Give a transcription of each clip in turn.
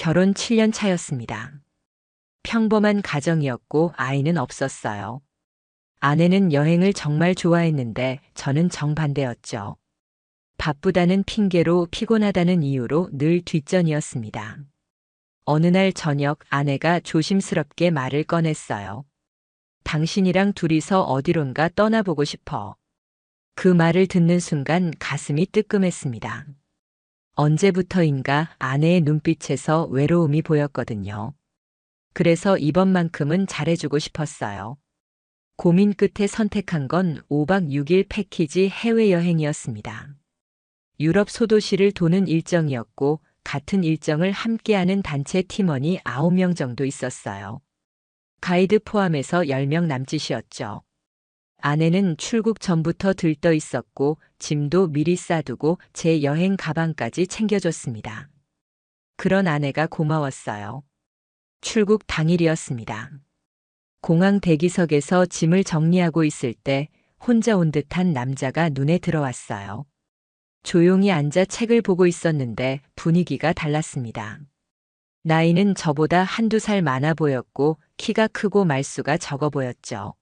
결혼 7년 차였습니다. 평범한 가정이었고 아이는 없었어요. 아내는 여행을 정말 좋아했는데 저는 정반대였죠. 바쁘다는 핑계로 피곤하다는 이유로 늘 뒷전이었습니다. 어느 날 저녁 아내가 조심스럽게 말을 꺼냈어요. 당신이랑 둘이서 어디론가 떠나보고 싶어. 그 말을 듣는 순간 가슴이 뜨끔했습니다. 언제부터인가 아내의 눈빛에서 외로움이 보였거든요. 그래서 이번만큼은 잘해주고 싶었어요. 고민 끝에 선택한 건 5박 6일 패키지 해외여행이었습니다. 유럽 소도시를 도는 일정이었고 같은 일정을 함께하는 단체 팀원이 9명 정도 있었어요. 가이드 포함해서 10명 남짓이었죠. 아내는 출국 전부터 들떠 있었고 짐도 미리 싸두고 제 여행 가방까지 챙겨줬습니다. 그런 아내가 고마웠어요. 출국 당일이었습니다. 공항 대기석에서 짐을 정리하고 있을 때 혼자 온 듯한 남자가 눈에 들어왔어요. 조용히 앉아 책을 보고 있었는데 분위기가 달랐습니다. 나이는 저보다 한두 살 많아 보였고 키가 크고 말수가 적어 보였죠.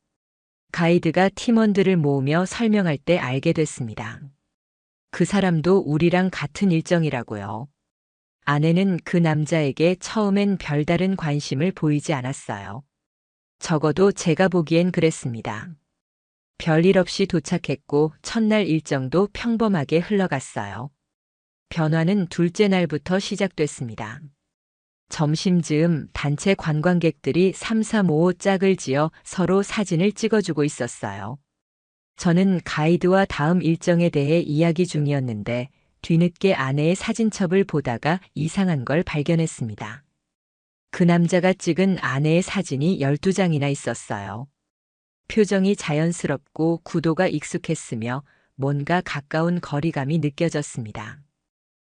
가이드가 팀원들을 모으며 설명할 때 알게 됐습니다. 그 사람도 우리랑 같은 일정이라고요. 아내는 그 남자에게 처음엔 별다른 관심을 보이지 않았어요. 적어도 제가 보기엔 그랬습니다. 별일 없이 도착했고 첫날 일정도 평범하게 흘러갔어요. 변화는 둘째 날부터 시작됐습니다. 점심즈음 단체 관광객들이 335 짝을 지어 서로 사진을 찍어주고 있었어요. 저는 가이드와 다음 일정에 대해 이야기 중이었는데 뒤늦게 아내의 사진첩을 보다가 이상한 걸 발견했습니다. 그 남자가 찍은 아내의 사진이 12장이나 있었어요. 표정이 자연스럽고 구도가 익숙했으며 뭔가 가까운 거리감이 느껴졌습니다.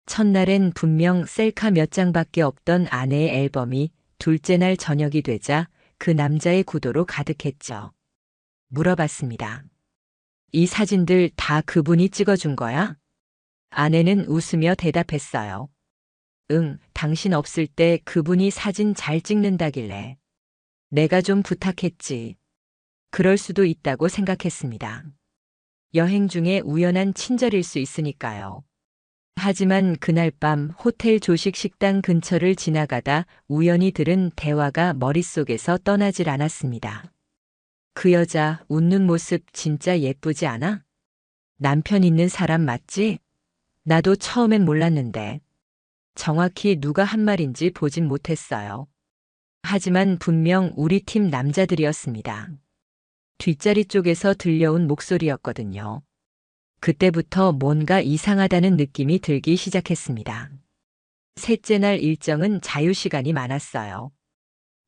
첫날엔 분명 셀카 몇 장밖에 없던 아내의 앨범이 둘째 날 저녁이 되자 그 남자의 구도로 가득했죠. 물어봤습니다. 이 사진들 다 그분이 찍어준 거야? 아내는 웃으며 대답했어요. 응, 당신 없을 때 그분이 사진 잘 찍는다길래. 내가 좀 부탁했지. 그럴 수도 있다고 생각했습니다. 여행 중에 우연한 친절일 수 있으니까요. 하지만 그날 밤 호텔 조식 식당 근처를 지나가다 우연히 들은 대화가 머릿속에서 떠나질 않았습니다. 그 여자 웃는 모습 진짜 예쁘지 않아? 남편 있는 사람 맞지? 나도 처음엔 몰랐는데. 정확히 누가 한 말인지 보진 못했어요. 하지만 분명 우리 팀 남자들이었습니다. 뒷자리 쪽에서 들려온 목소리였거든요. 그때부터 뭔가 이상하다는 느낌이 들기 시작했습니다. 셋째 날 일정은 자유시간이 많았어요.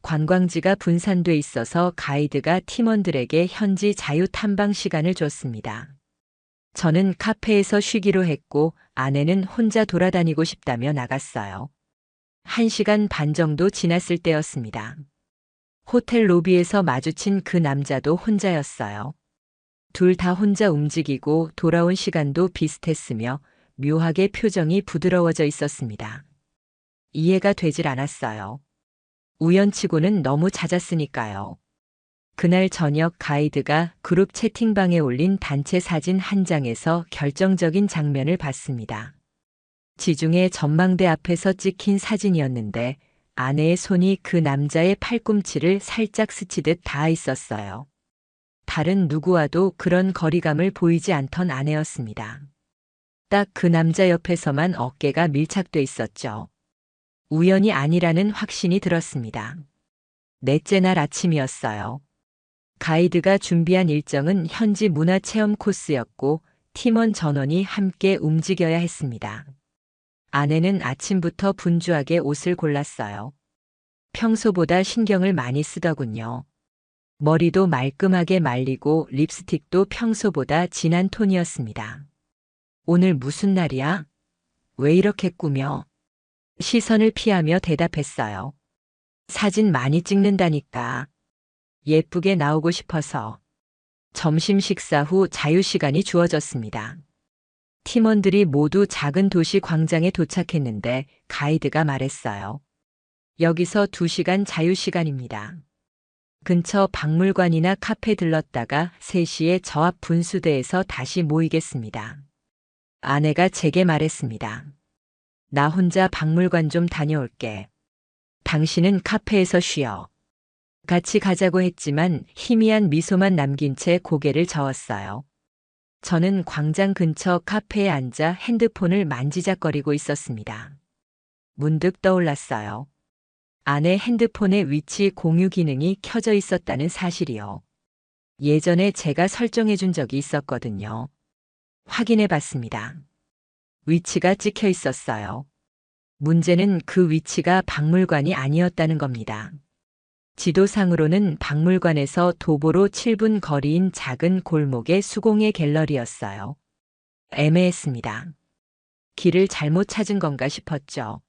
관광지가 분산돼 있어서 가이드가 팀원들에게 현지 자유 탐방 시간을 줬습니다. 저는 카페에서 쉬기로 했고 아내는 혼자 돌아다니고 싶다며 나갔어요. 1시간 반 정도 지났을 때였습니다. 호텔 로비에서 마주친 그 남자도 혼자였어요. 둘 다 혼자 움직이고 돌아온 시간도 비슷했으며 묘하게 표정이 부드러워져 있었습니다. 이해가 되질 않았어요. 우연치고는 너무 잦았으니까요. 그날 저녁 가이드가 그룹 채팅방에 올린 단체 사진 한 장에서 결정적인 장면을 봤습니다. 지중해 전망대 앞에서 찍힌 사진이었는데 아내의 손이 그 남자의 팔꿈치를 살짝 스치듯 닿아 있었어요. 다른 누구와도 그런 거리감을 보이지 않던 아내였습니다. 딱 그 남자 옆에서만 어깨가 밀착돼 있었죠. 우연이 아니라는 확신이 들었습니다. 넷째 날 아침이었어요. 가이드가 준비한 일정은 현지 문화체험 코스였고 팀원 전원이 함께 움직여야 했습니다. 아내는 아침부터 분주하게 옷을 골랐어요. 평소보다 신경을 많이 쓰더군요. 머리도 말끔하게 말리고 립스틱도 평소보다 진한 톤이었습니다. 오늘 무슨 날이야? 왜 이렇게 꾸며? 시선을 피하며 대답했어요. 사진 많이 찍는다니까. 예쁘게 나오고 싶어서. 점심 식사 후 자유시간이 주어졌습니다. 팀원들이 모두 작은 도시 광장에 도착했는데 가이드가 말했어요. 여기서 2시간 자유시간입니다. 근처 박물관이나 카페 들렀다가 3시에 저 앞 분수대에서 다시 모이겠습니다. 아내가 제게 말했습니다. 나 혼자 박물관 좀 다녀올게. 당신은 카페에서 쉬어. 같이 가자고 했지만 희미한 미소만 남긴 채 고개를 저었어요. 저는 광장 근처 카페에 앉아 핸드폰을 만지작거리고 있었습니다. 문득 떠올랐어요. 아내 핸드폰의 위치 공유 기능이 켜져 있었다는 사실이요. 예전에 제가 설정해 준 적이 있었거든요. 확인해 봤습니다. 위치가 찍혀 있었어요. 문제는 그 위치가 박물관이 아니었다는 겁니다. 지도상으로는 박물관에서 도보로 7분 거리인 작은 골목의 수공예 갤러리였어요. 애매했습니다. 길을 잘못 찾은 건가 싶었죠.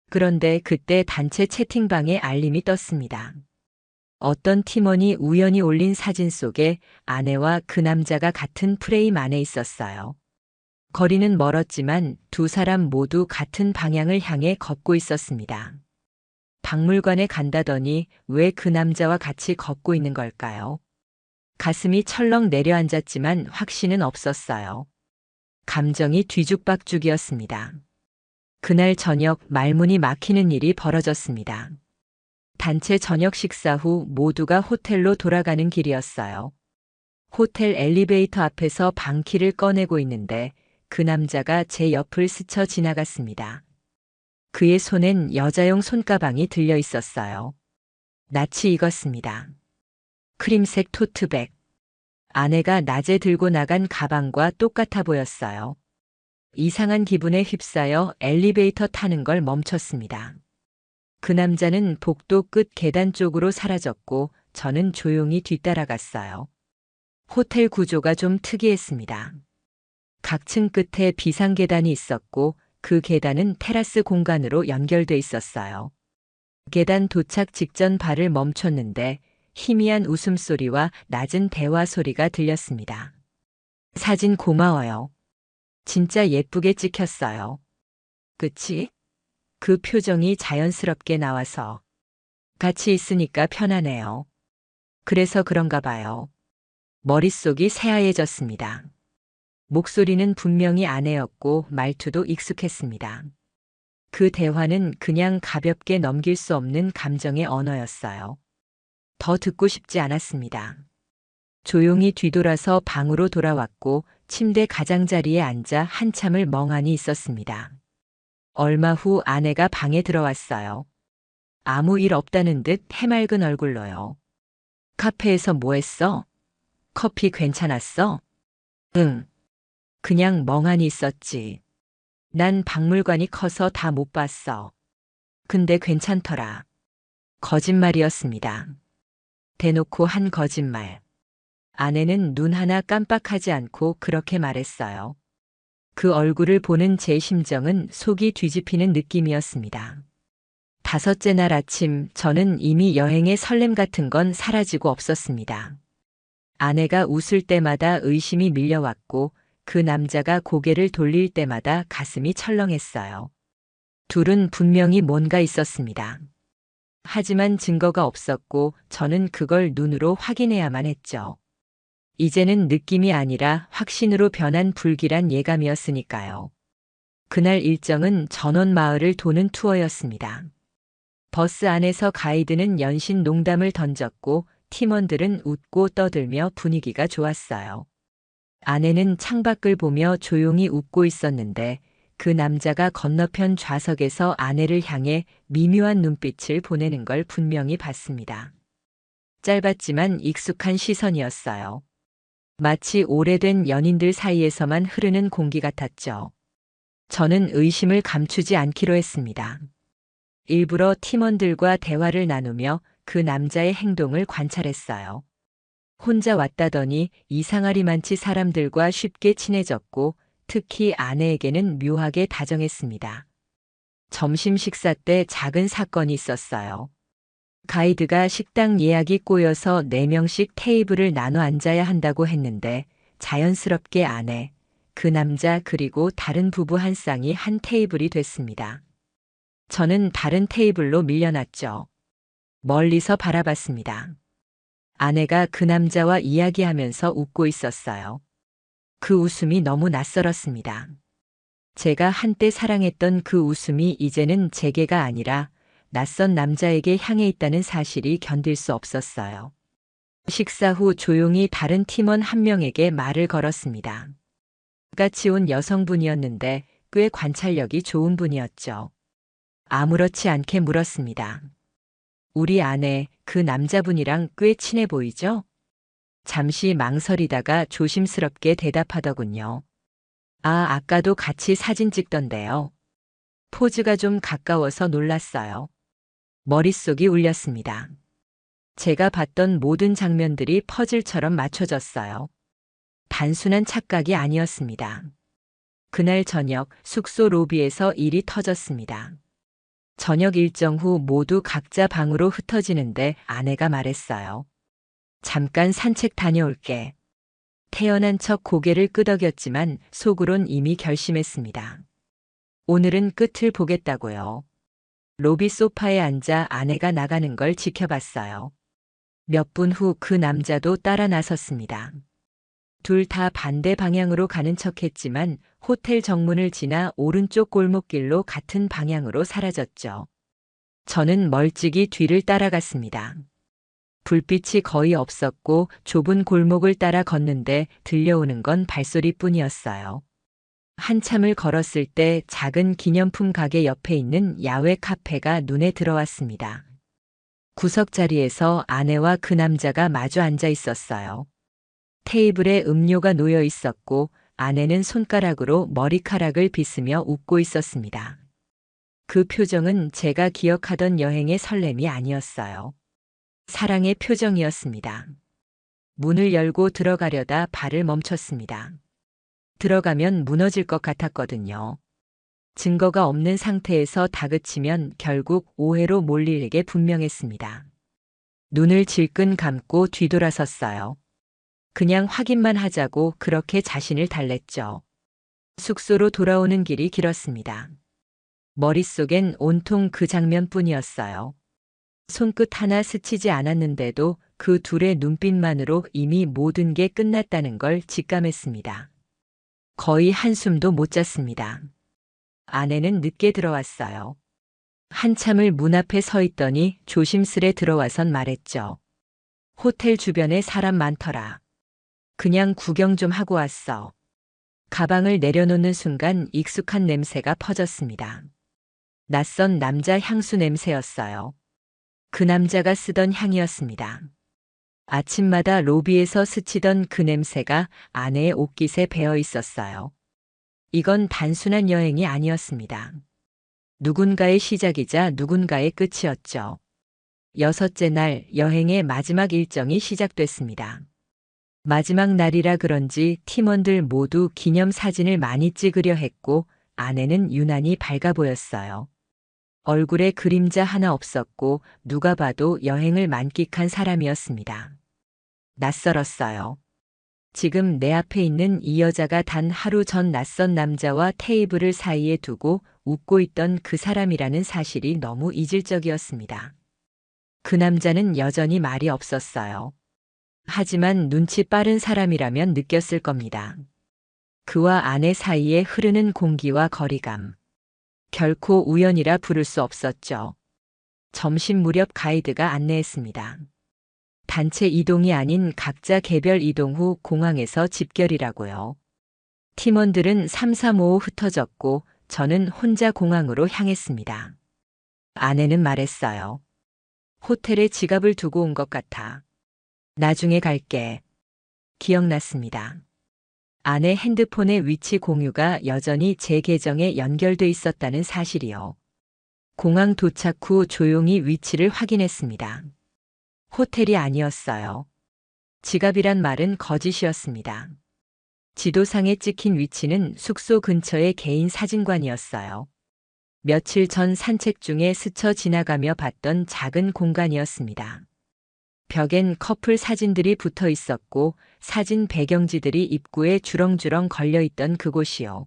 그런데 그때 단체 채팅방에 알림이 떴습니다. 어떤 팀원이 우연히 올린 사진 속에 아내와 그 남자가 같은 프레임 안에 있었어요. 거리는 멀었지만 2사람 모두 같은 방향을 향해 걷고 있었습니다. 박물관에 간다더니 왜 그 남자와 같이 걷고 있는 걸까요? 가슴이 철렁 내려앉았지만 확신은 없었어요. 감정이 뒤죽박죽이었습니다. 그날 저녁 말문이 막히는 일이 벌어졌습니다. 단체 저녁 식사 후 모두가 호텔로 돌아가는 길이었어요. 호텔 엘리베이터 앞에서 방키를 꺼내고 있는데 그 남자가 제 옆을 스쳐 지나갔습니다. 그의 손엔 여자용 손가방이 들려 있었어요. 낯이 익었습니다. 크림색 토트백. 아내가 낮에 들고 나간 가방과 똑같아 보였어요. 이상한 기분에 휩싸여 엘리베이터 타는 걸 멈췄습니다. 그 남자는 복도 끝 계단 쪽으로 사라졌고 저는 조용히 뒤따라갔어요. 호텔 구조가 좀 특이했습니다. 각 층 끝에 비상계단이 있었고 그 계단은 테라스 공간으로 연결돼 있었어요. 계단 도착 직전 발을 멈췄는데 희미한 웃음소리와 낮은 대화 소리가 들렸습니다. 사진 고마워요. 진짜 예쁘게 찍혔어요. 그치? 그 표정이 자연스럽게 나와서 같이 있으니까 편하네요. 그래서 그런가 봐요. 머릿속이 새하얘졌습니다. 목소리는 분명히 아내였고 말투도 익숙했습니다. 그 대화는 그냥 가볍게 넘길 수 없는 감정의 언어였어요. 더 듣고 싶지 않았습니다. 조용히 뒤돌아서 방으로 돌아왔고 침대 가장자리에 앉아 한참을 멍하니 있었습니다. 얼마 후 아내가 방에 들어왔어요. 아무 일 없다는 듯 해맑은 얼굴로요. 카페에서 뭐 했어? 커피 괜찮았어? 응. 그냥 멍하니 있었지. 난 박물관이 커서 다 못 봤어. 근데 괜찮더라. 거짓말이었습니다. 대놓고 한 거짓말. 아내는 눈 하나 깜빡하지 않고 그렇게 말했어요. 그 얼굴을 보는 제 심정은 속이 뒤집히는 느낌이었습니다. 5째 날 아침 저는 이미 여행의 설렘 같은 건 사라지고 없었습니다. 아내가 웃을 때마다 의심이 밀려왔고 그 남자가 고개를 돌릴 때마다 가슴이 철렁했어요. 둘은 분명히 뭔가 있었습니다. 하지만 증거가 없었고 저는 그걸 눈으로 확인해야만 했죠. 이제는 느낌이 아니라 확신으로 변한 불길한 예감이었으니까요. 그날 일정은 전원 마을을 도는 투어였습니다. 버스 안에서 가이드는 연신 농담을 던졌고 팀원들은 웃고 떠들며 분위기가 좋았어요. 아내는 창밖을 보며 조용히 웃고 있었는데 그 남자가 건너편 좌석에서 아내를 향해 미묘한 눈빛을 보내는 걸 분명히 봤습니다. 짧았지만 익숙한 시선이었어요. 마치 오래된 연인들 사이에서만 흐르는 공기 같았죠. 저는 의심을 감추지 않기로 했습니다. 일부러 팀원들과 대화를 나누며 그 남자의 행동을 관찰했어요. 혼자 왔다더니 이상하리만치 사람들과 쉽게 친해졌고 특히 아내에게는 묘하게 다정했습니다. 점심 식사 때 작은 사건이 있었어요. 가이드가 식당 예약이 꼬여서 4명씩 테이블을 나눠 앉아야 한다고 했는데 자연스럽게 아내, 그 남자 그리고 다른 부부 한 쌍이 한 테이블이 됐습니다. 저는 다른 테이블로 밀려났죠. 멀리서 바라봤습니다. 아내가 그 남자와 이야기하면서 웃고 있었어요. 그 웃음이 너무 낯설었습니다. 제가 한때 사랑했던 그 웃음이 이제는 제게가 아니라 낯선 남자에게 향해 있다는 사실이 견딜 수 없었어요. 식사 후 조용히 다른 팀원 한 명에게 말을 걸었습니다. 같이 온 여성분이었는데 꽤 관찰력이 좋은 분이었죠. 아무렇지 않게 물었습니다. 우리 아내, 그 남자분이랑 꽤 친해 보이죠? 잠시 망설이다가 조심스럽게 대답하더군요. 아, 아까도 같이 사진 찍던데요. 포즈가 좀 가까워서 놀랐어요. 머릿속이 울렸습니다. 제가 봤던 모든 장면들이 퍼즐처럼 맞춰졌어요. 단순한 착각이 아니었습니다. 그날 저녁 숙소 로비에서 일이 터졌습니다. 저녁 일정 후 모두 각자 방으로 흩어지는데 아내가 말했어요. 잠깐 산책 다녀올게. 태연한 척 고개를 끄덕였지만 속으론 이미 결심했습니다. 오늘은 끝을 보겠다고요. 로비 소파에 앉아 아내가 나가는 걸 지켜봤어요. 몇 분 후 그 남자도 따라 나섰습니다. 둘 다 반대 방향으로 가는 척했지만 호텔 정문을 지나 오른쪽 골목길로 같은 방향으로 사라졌죠. 저는 멀찍이 뒤를 따라갔습니다. 불빛이 거의 없었고 좁은 골목을 따라 걷는데 들려오는 건 발소리뿐이었어요. 한참을 걸었을 때 작은 기념품 가게 옆에 있는 야외 카페가 눈에 들어왔습니다. 구석자리에서 아내와 그 남자가 마주 앉아 있었어요. 테이블에 음료가 놓여 있었고 아내는 손가락으로 머리카락을 빗으며 웃고 있었습니다. 그 표정은 제가 기억하던 여행의 설렘이 아니었어요. 사랑의 표정이었습니다. 문을 열고 들어가려다 발을 멈췄습니다. 들어가면 무너질 것 같았거든요. 증거가 없는 상태에서 다그치면 결국 오해로 몰릴 게 분명했습니다. 눈을 질끈 감고 뒤돌아섰어요. 그냥 확인만 하자고 그렇게 자신을 달랬죠. 숙소로 돌아오는 길이 길었습니다. 머릿속엔 온통 그 장면뿐이었어요. 손끝 하나 스치지 않았는데도 그 둘의 눈빛만으로 이미 모든 게 끝났다는 걸 직감했습니다. 거의 한숨도 못 잤습니다. 아내는 늦게 들어왔어요. 한참을 문 앞에 서 있더니 조심스레 들어와선 말했죠. 호텔 주변에 사람 많더라. 그냥 구경 좀 하고 왔어. 가방을 내려놓는 순간 익숙한 냄새가 퍼졌습니다. 낯선 남자 향수 냄새였어요. 그 남자가 쓰던 향이었습니다. 아침마다 로비에서 스치던 그 냄새가 아내의 옷깃에 배어 있었어요. 이건 단순한 여행이 아니었습니다. 누군가의 시작이자 누군가의 끝이었죠. 6째 날 여행의 마지막 일정이 시작됐습니다. 마지막 날이라 그런지 팀원들 모두 기념 사진을 많이 찍으려 했고 아내는 유난히 밝아 보였어요. 얼굴에 그림자 하나 없었고 누가 봐도 여행을 만끽한 사람이었습니다. 낯설었어요. 지금 내 앞에 있는 이 여자가 단 하루 전 낯선 남자와 테이블을 사이에 두고 웃고 있던 그 사람이라는 사실이 너무 이질적이었습니다. 그 남자는 여전히 말이 없었어요. 하지만 눈치 빠른 사람이라면 느꼈을 겁니다. 그와 아내 사이에 흐르는 공기와 거리감. 결코 우연이라 부를 수 없었죠. 점심 무렵 가이드가 안내했습니다. 단체 이동이 아닌 각자 개별 이동 후 공항에서 집결이라고요. 팀원들은 3-3-5 흩어졌고 저는 혼자 공항으로 향했습니다. 아내는 말했어요. 호텔에 지갑을 두고 온 것 같아. 나중에 갈게. 기억났습니다. 아내 핸드폰의 위치 공유가 여전히 제 계정에 연결돼 있었다는 사실이요. 공항 도착 후 조용히 위치를 확인했습니다. 호텔이 아니었어요. 지갑이란 말은 거짓이었습니다. 지도상에 찍힌 위치는 숙소 근처의 개인 사진관이었어요. 며칠 전 산책 중에 스쳐 지나가며 봤던 작은 공간이었습니다. 벽엔 커플 사진들이 붙어 있었고 사진 배경지들이 입구에 주렁주렁 걸려 있던 그곳이요.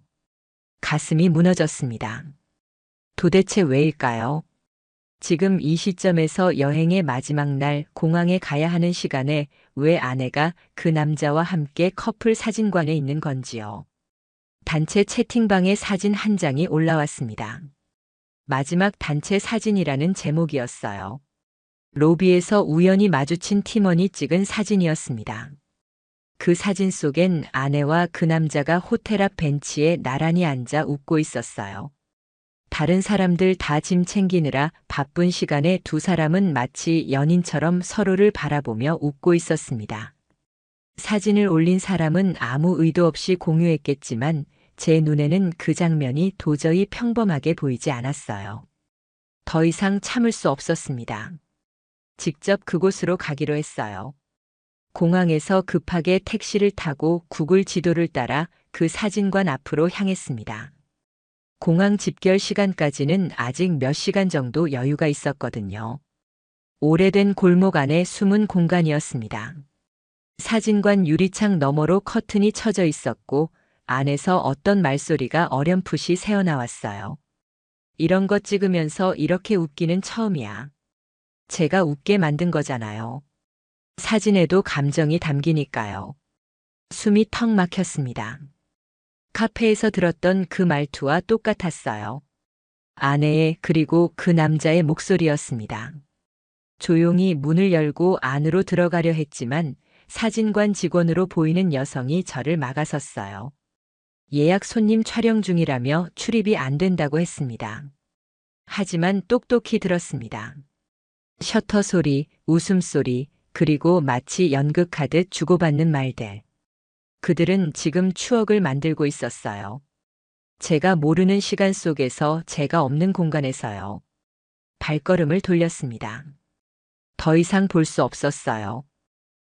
가슴이 무너졌습니다. 도대체 왜일까요? 지금 이 시점에서 여행의 마지막 날 공항에 가야 하는 시간에 왜 아내가 그 남자와 함께 커플 사진관에 있는 건지요. 단체 채팅방에 사진 한 장이 올라왔습니다. 마지막 단체 사진이라는 제목이었어요. 로비에서 우연히 마주친 팀원이 찍은 사진이었습니다. 그 사진 속엔 아내와 그 남자가 호텔 앞 벤치에 나란히 앉아 웃고 있었어요. 다른 사람들 다 짐 챙기느라 바쁜 시간에 두 사람은 마치 연인처럼 서로를 바라보며 웃고 있었습니다. 사진을 올린 사람은 아무 의도 없이 공유했겠지만 제 눈에는 그 장면이 도저히 평범하게 보이지 않았어요. 더 이상 참을 수 없었습니다. 직접 그곳으로 가기로 했어요. 공항에서 급하게 택시를 타고 구글 지도를 따라 그 사진관 앞으로 향했습니다. 공항 집결 시간까지는 아직 몇 시간 정도 여유가 있었거든요. 오래된 골목 안에 숨은 공간이었습니다. 사진관 유리창 너머로 커튼이 쳐져 있었고 안에서 어떤 말소리가 어렴풋이 새어나왔어요. 이런 거 찍으면서 이렇게 웃기는 처음이야. 제가 웃게 만든 거잖아요. 사진에도 감정이 담기니까요. 숨이 턱 막혔습니다. 카페에서 들었던 그 말투와 똑같았어요. 아내의 그리고 그 남자의 목소리였습니다. 조용히 문을 열고 안으로 들어가려 했지만 사진관 직원으로 보이는 여성이 저를 막아섰어요. 예약 손님 촬영 중이라며 출입이 안 된다고 했습니다. 하지만 똑똑히 들었습니다. 셔터 소리, 웃음소리, 그리고 마치 연극하듯 주고받는 말들. 그들은 지금 추억을 만들고 있었어요. 제가 모르는 시간 속에서 제가 없는 공간에서요. 발걸음을 돌렸습니다. 더 이상 볼 수 없었어요.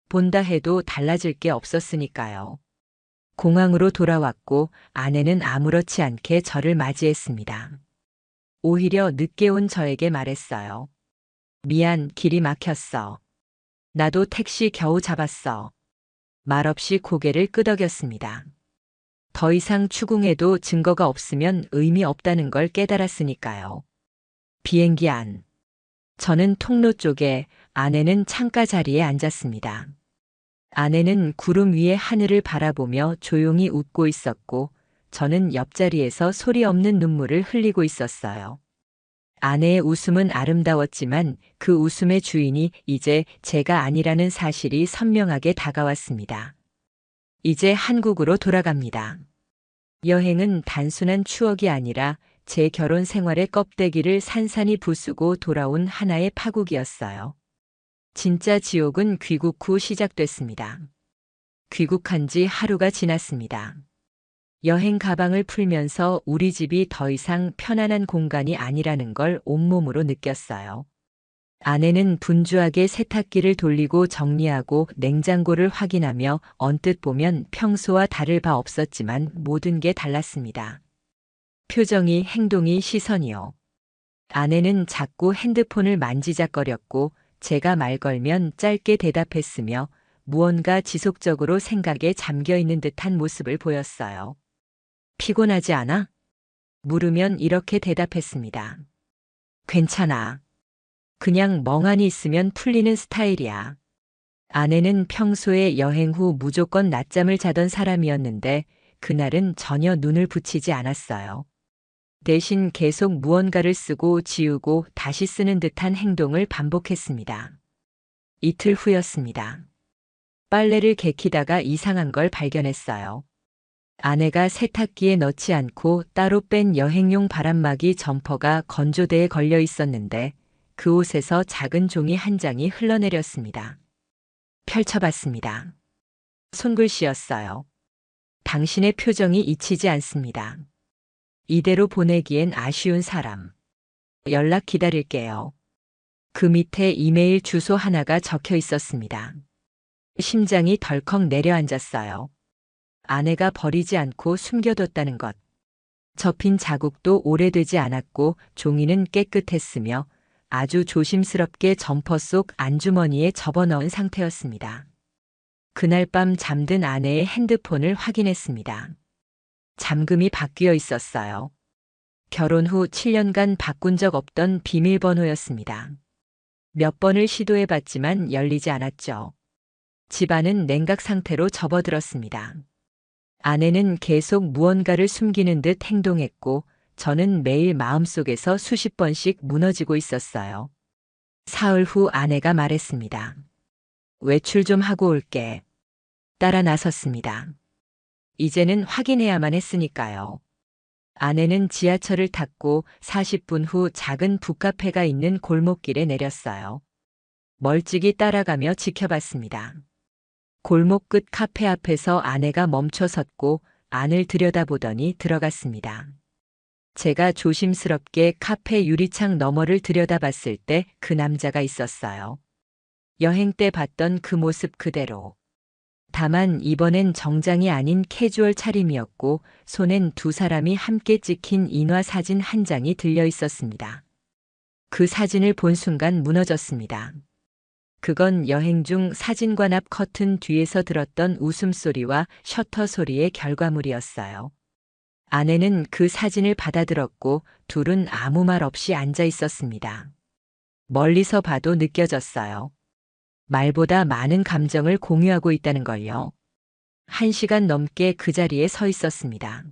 본다 해도 달라질 게 없었으니까요. 공항으로 돌아왔고 아내는 아무렇지 않게 저를 맞이했습니다. 오히려 늦게 온 저에게 말했어요. 미안, 길이 막혔어. 나도 택시 겨우 잡았어. 말없이 고개를 끄덕였습니다. 더 이상 추궁해도 증거가 없으면 의미 없다는 걸 깨달았으니까요. 비행기 안. 저는 통로 쪽에, 아내는 창가 자리에 앉았습니다. 아내는 구름 위의 하늘을 바라보며 조용히 웃고 있었고 저는 옆자리에서 소리 없는 눈물을 흘리고 있었어요. 아내의 웃음은 아름다웠지만 그 웃음의 주인이 이제 제가 아니라는 사실이 선명하게 다가왔습니다. 이제 한국으로 돌아갑니다. 여행은 단순한 추억이 아니라 제 결혼 생활의 껍데기를 산산이 부수고 돌아온 하나의 파국이었어요. 진짜 지옥은 귀국 후 시작됐습니다. 귀국한 지 하루가 지났습니다. 여행 가방을 풀면서 우리 집이 더 이상 편안한 공간이 아니라는 걸 온몸으로 느꼈어요. 아내는 분주하게 세탁기를 돌리고 정리하고 냉장고를 확인하며 언뜻 보면 평소와 다를 바 없었지만 모든 게 달랐습니다. 표정이, 행동이, 시선이요. 아내는 자꾸 핸드폰을 만지작거렸고 제가 말 걸면 짧게 대답했으며 무언가 지속적으로 생각에 잠겨 있는 듯한 모습을 보였어요. 피곤하지 않아? 물으면 이렇게 대답했습니다. 괜찮아. 그냥 멍하니 있으면 풀리는 스타일이야. 아내는 평소에 여행 후 무조건 낮잠을 자던 사람이었는데 그날은 전혀 눈을 붙이지 않았어요. 대신 계속 무언가를 쓰고 지우고 다시 쓰는 듯한 행동을 반복했습니다. 이틀 후였습니다. 빨래를 개키다가 이상한 걸 발견했어요. 아내가 세탁기에 넣지 않고 따로 뺀 여행용 바람막이 점퍼가 건조대에 걸려 있었는데 그 옷에서 작은 종이 한 장이 흘러내렸습니다. 펼쳐봤습니다. 손글씨였어요. 당신의 표정이 잊히지 않습니다. 이대로 보내기엔 아쉬운 사람. 연락 기다릴게요. 그 밑에 이메일 주소 하나가 적혀 있었습니다. 심장이 덜컥 내려앉았어요. 아내가 버리지 않고 숨겨뒀다는 것. 접힌 자국도 오래되지 않았고 종이는 깨끗했으며 아주 조심스럽게 점퍼 속 안주머니에 접어넣은 상태였습니다. 그날 밤 잠든 아내의 핸드폰을 확인했습니다. 잠금이 바뀌어 있었어요. 결혼 후 7년간 바꾼 적 없던 비밀번호였습니다. 몇 번을 시도해봤지만 열리지 않았죠. 집안은 냉각 상태로 접어들었습니다. 아내는 계속 무언가를 숨기는 듯 행동했고 저는 매일 마음속에서 수십 번씩 무너지고 있었어요. 사흘 후 아내가 말했습니다. 외출 좀 하고 올게. 따라 나섰습니다. 이제는 확인해야만 했으니까요. 아내는 지하철을 탔고 40분 후 작은 북카페가 있는 골목길에 내렸어요. 멀찍이 따라가며 지켜봤습니다. 골목 끝 카페 앞에서 아내가 멈춰 섰고 안을 들여다보더니 들어갔습니다. 제가 조심스럽게 카페 유리창 너머를 들여다봤을 때 그 남자가 있었어요. 여행 때 봤던 그 모습 그대로. 다만 이번엔 정장이 아닌 캐주얼 차림이었고 손엔 두 사람이 함께 찍힌 인화 사진 한 장이 들려 있었습니다. 그 사진을 본 순간 무너졌습니다. 그건 여행 중 사진관 앞 커튼 뒤에서 들었던 웃음소리와 셔터 소리의 결과물이었어요. 아내는 그 사진을 받아들었고 둘은 아무 말 없이 앉아 있었습니다. 멀리서 봐도 느껴졌어요. 말보다 많은 감정을 공유하고 있다는 걸요. 1시간 넘게 그 자리에 서 있었습니다.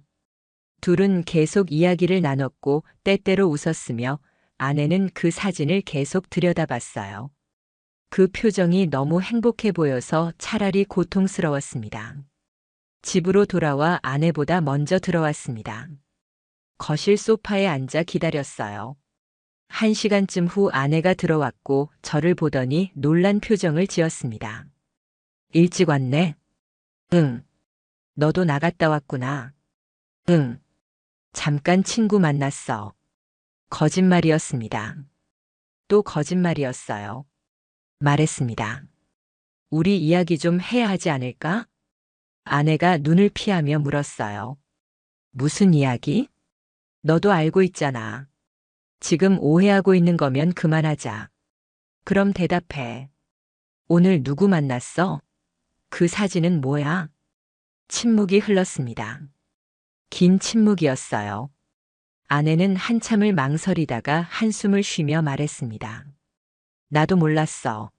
둘은 계속 이야기를 나눴고 때때로 웃었으며 아내는 그 사진을 계속 들여다봤어요. 그 표정이 너무 행복해 보여서 차라리 고통스러웠습니다. 집으로 돌아와 아내보다 먼저 들어왔습니다. 거실 소파에 앉아 기다렸어요. 1시간쯤 후 아내가 들어왔고 저를 보더니 놀란 표정을 지었습니다. 일찍 왔네? 응. 너도 나갔다 왔구나. 응. 잠깐 친구 만났어. 거짓말이었습니다. 또 거짓말이었어요. 말했습니다. 우리 이야기 좀 해야 하지 않을까? 아내가 눈을 피하며 물었어요. 무슨 이야기? 너도 알고 있잖아. 지금 오해하고 있는 거면 그만하자. 그럼 대답해. 오늘 누구 만났어? 그 사진은 뭐야? 침묵이 흘렀습니다. 긴 침묵이었어요. 아내는 한참을 망설이다가 한숨을 쉬며 말했습니다. 나도 몰랐어.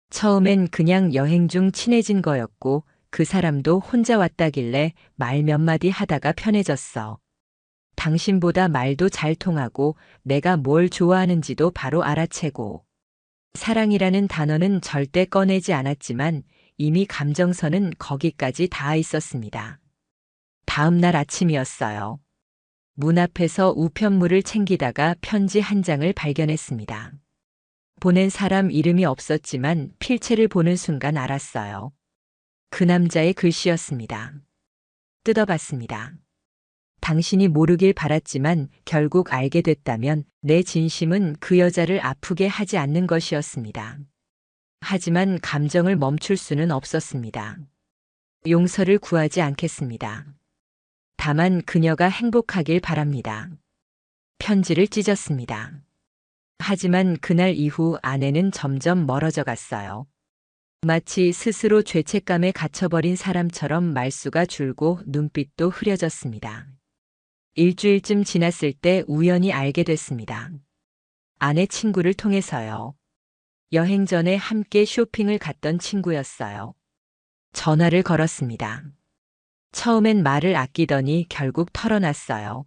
처음엔 그냥 여행 중 친해진 거였고 그 사람도 혼자 왔다길래 말 몇 마디 하다가 편해졌어. 당신보다 말도 잘 통하고 내가 뭘 좋아하는지도 바로 알아채고. 사랑이라는 단어는 절대 꺼내지 않았지만 이미 감정선은 거기까지 닿아 있었습니다. 다음 날 아침이었어요. 문 앞에서 우편물을 챙기다가 편지 한 장을 발견했습니다. 보낸 사람 이름이 없었지만 필체를 보는 순간 알았어요. 그 남자의 글씨였습니다. 뜯어봤습니다. 당신이 모르길 바랐지만 결국 알게 됐다면 내 진심은 그 여자를 아프게 하지 않는 것이었습니다. 하지만 감정을 멈출 수는 없었습니다. 용서를 구하지 않겠습니다. 다만 그녀가 행복하길 바랍니다. 편지를 찢었습니다. 하지만 그날 이후 아내는 점점 멀어져 갔어요. 마치 스스로 죄책감에 갇혀버린 사람처럼 말수가 줄고 눈빛도 흐려졌습니다. 일주일쯤 지났을 때 우연히 알게 됐습니다. 아내 친구를 통해서요. 여행 전에 함께 쇼핑을 갔던 친구였어요. 전화를 걸었습니다. 처음엔 말을 아끼더니 결국 털어놨어요.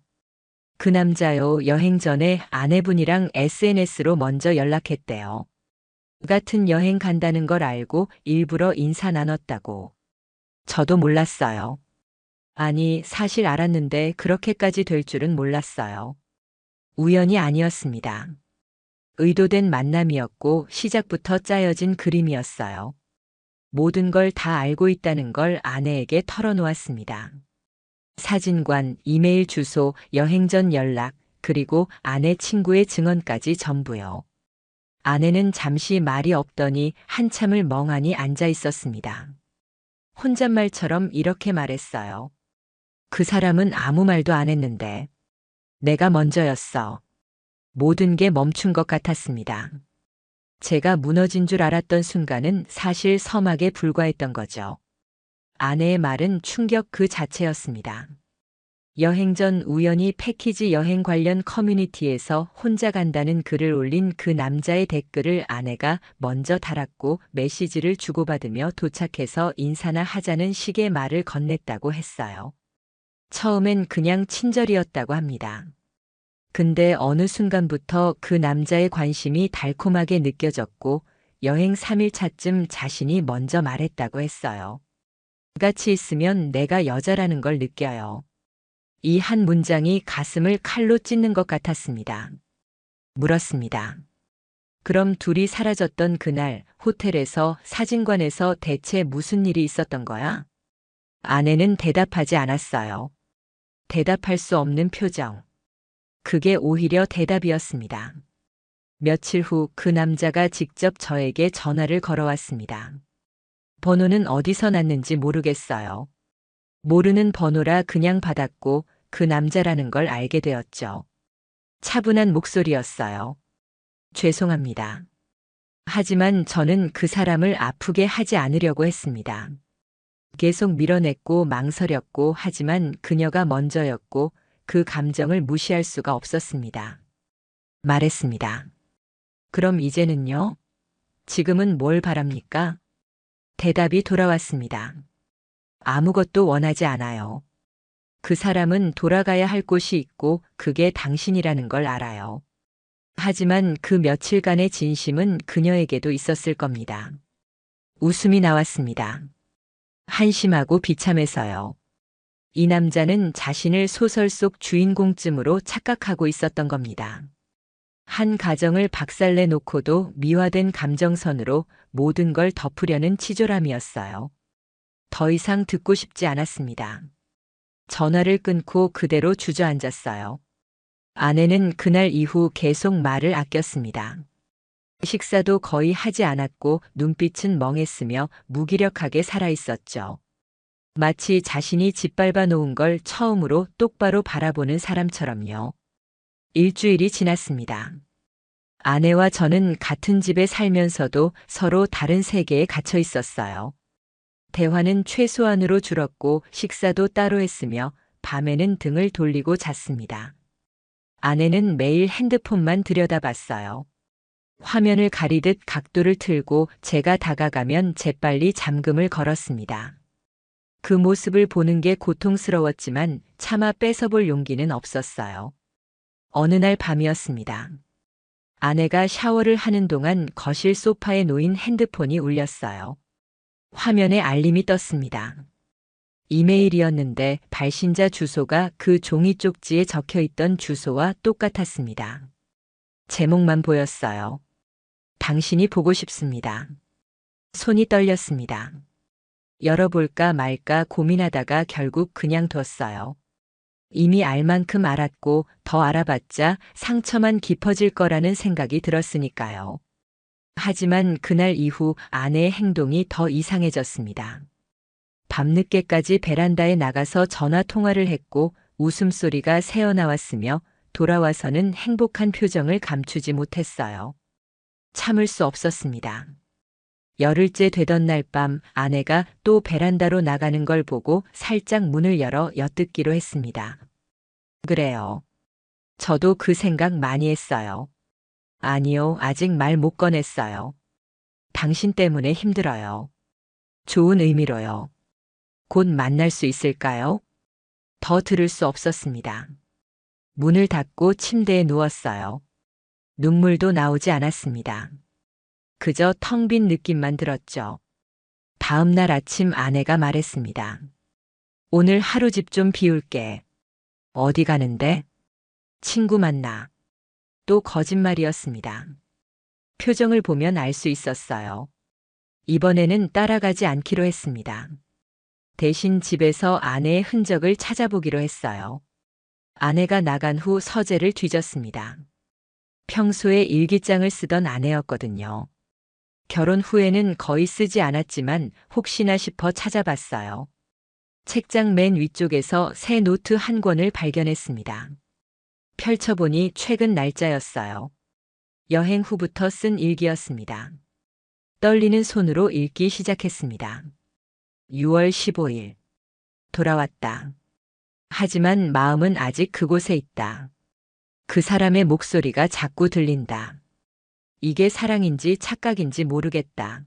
그 남자요, 여행 전에 아내분이랑 SNS로 먼저 연락했대요. 같은 여행 간다는 걸 알고 일부러 인사 나눴다고. 저도 몰랐어요. 아니, 사실 알았는데 그렇게까지 될 줄은 몰랐어요. 우연이 아니었습니다. 의도된 만남이었고 시작부터 짜여진 그림이었어요. 모든 걸 다 알고 있다는 걸 아내에게 털어놓았습니다. 사진관, 이메일 주소, 여행 전 연락, 그리고 아내 친구의 증언까지 전부요. 아내는 잠시 말이 없더니 한참을 멍하니 앉아 있었습니다. 혼잣말처럼 이렇게 말했어요. 그 사람은 아무 말도 안 했는데 내가 먼저였어. 모든 게 멈춘 것 같았습니다. 제가 무너진 줄 알았던 순간은 사실 서막에 불과했던 거죠. 아내의 말은 충격 그 자체였습니다. 여행 전 우연히 패키지 여행 관련 커뮤니티에서 혼자 간다는 글을 올린 그 남자의 댓글을 아내가 먼저 달았고 메시지를 주고받으며 도착해서 인사나 하자는 식의 말을 건넸다고 했어요. 처음엔 그냥 친절이었다고 합니다. 근데 어느 순간부터 그 남자의 관심이 달콤하게 느껴졌고 여행 3일 차쯤 자신이 먼저 말했다고 했어요. 같이 있으면 내가 여자라는 걸 느껴요. 이 한 문장이 가슴을 칼로 찢는 것 같았습니다. 물었습니다. 그럼 둘이 사라졌던 그날 호텔에서 사진관에서 대체 무슨 일이 있었던 거야? 아내는 대답하지 않았어요. 대답할 수 없는 표정. 그게 오히려 대답이었습니다. 며칠 후 그 남자가 직접 저에게 전화를 걸어왔습니다. 번호는 어디서 났는지 모르겠어요. 모르는 번호라 그냥 받았고 그 남자라는 걸 알게 되었죠. 차분한 목소리였어요. 죄송합니다. 하지만 저는 그 사람을 아프게 하지 않으려고 했습니다. 계속 밀어냈고 망설였고 하지만 그녀가 먼저였고 그 감정을 무시할 수가 없었습니다. 말했습니다. 그럼 이제는요? 지금은 뭘 바랍니까? 대답이 돌아왔습니다. 아무것도 원하지 않아요. 그 사람은 돌아가야 할 곳이 있고 그게 당신이라는 걸 알아요. 하지만 그 며칠간의 진심은 그녀에게도 있었을 겁니다. 웃음이 나왔습니다. 한심하고 비참해서요. 이 남자는 자신을 소설 속 주인공쯤으로 착각하고 있었던 겁니다. 한 가정을 박살내 놓고도 미화된 감정선으로 모든 걸 덮으려는 치졸함이었어요. 더 이상 듣고 싶지 않았습니다. 전화를 끊고 그대로 주저앉았어요. 아내는 그날 이후 계속 말을 아꼈습니다. 식사도 거의 하지 않았고 눈빛은 멍했으며 무기력하게 살아있었죠. 마치 자신이 짓밟아 놓은 걸 처음으로 똑바로 바라보는 사람처럼요. 일주일이 지났습니다. 아내와 저는 같은 집에 살면서도 서로 다른 세계에 갇혀 있었어요. 대화는 최소한으로 줄었고 식사도 따로 했으며 밤에는 등을 돌리고 잤습니다. 아내는 매일 핸드폰만 들여다봤어요. 화면을 가리듯 각도를 틀고 제가 다가가면 재빨리 잠금을 걸었습니다. 그 모습을 보는 게 고통스러웠지만 차마 뺏어볼 용기는 없었어요. 어느 날 밤이었습니다. 아내가 샤워를 하는 동안 거실 소파에 놓인 핸드폰이 울렸어요. 화면에 알림이 떴습니다. 이메일이었는데 발신자 주소가 그 종이 쪽지에 적혀 있던 주소와 똑같았습니다. 제목만 보였어요. 당신이 보고 싶습니다. 손이 떨렸습니다. 열어볼까 말까 고민하다가 결국 그냥 뒀어요. 이미 알 만큼 알았고 더 알아봤자 상처만 깊어질 거라는 생각이 들었으니까요. 하지만 그날 이후 아내의 행동이 더 이상해졌습니다. 밤늦게까지 베란다에 나가서 전화 통화를 했고 웃음소리가 새어나왔으며 돌아와서는 행복한 표정을 감추지 못했어요. 참을 수 없었습니다. 열흘째 되던 날 밤 아내가 또 베란다로 나가는 걸 보고 살짝 문을 열어 엿듣기로 했습니다. 그래요. 저도 그 생각 많이 했어요. 아니요, 아직 말 못 꺼냈어요. 당신 때문에 힘들어요. 좋은 의미로요. 곧 만날 수 있을까요? 더 들을 수 없었습니다. 문을 닫고 침대에 누웠어요. 눈물도 나오지 않았습니다. 그저 텅 빈 느낌만 들었죠. 다음 날 아침 아내가 말했습니다. 오늘 하루 집 좀 비울게. 어디 가는데? 친구 만나. 또 거짓말이었습니다. 표정을 보면 알 수 있었어요. 이번에는 따라가지 않기로 했습니다. 대신 집에서 아내의 흔적을 찾아보기로 했어요. 아내가 나간 후 서재를 뒤졌습니다. 평소에 일기장을 쓰던 아내였거든요. 결혼 후에는 거의 쓰지 않았지만 혹시나 싶어 찾아봤어요. 책장 맨 위쪽에서 새 노트 한 권을 발견했습니다. 펼쳐보니 최근 날짜였어요. 여행 후부터 쓴 일기였습니다. 떨리는 손으로 읽기 시작했습니다. 6월 15일. 돌아왔다. 하지만 마음은 아직 그곳에 있다. 그 사람의 목소리가 자꾸 들린다. 이게 사랑인지 착각인지 모르겠다.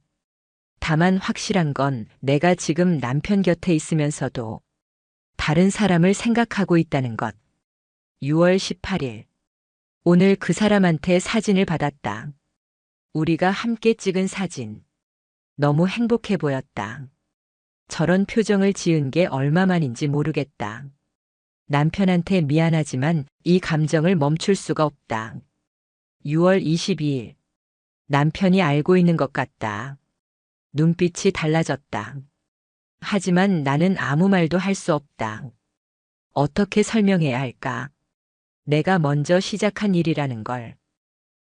다만 확실한 건 내가 지금 남편 곁에 있으면서도 다른 사람을 생각하고 있다는 것. 6월 18일. 오늘 그 사람한테 사진을 받았다. 우리가 함께 찍은 사진. 너무 행복해 보였다. 저런 표정을 지은 게 얼마만인지 모르겠다. 남편한테 미안하지만 이 감정을 멈출 수가 없다. 6월 22일. 남편이 알고 있는 것 같다. 눈빛이 달라졌다. 하지만 나는 아무 말도 할 수 없다. 어떻게 설명해야 할까? 내가 먼저 시작한 일이라는 걸.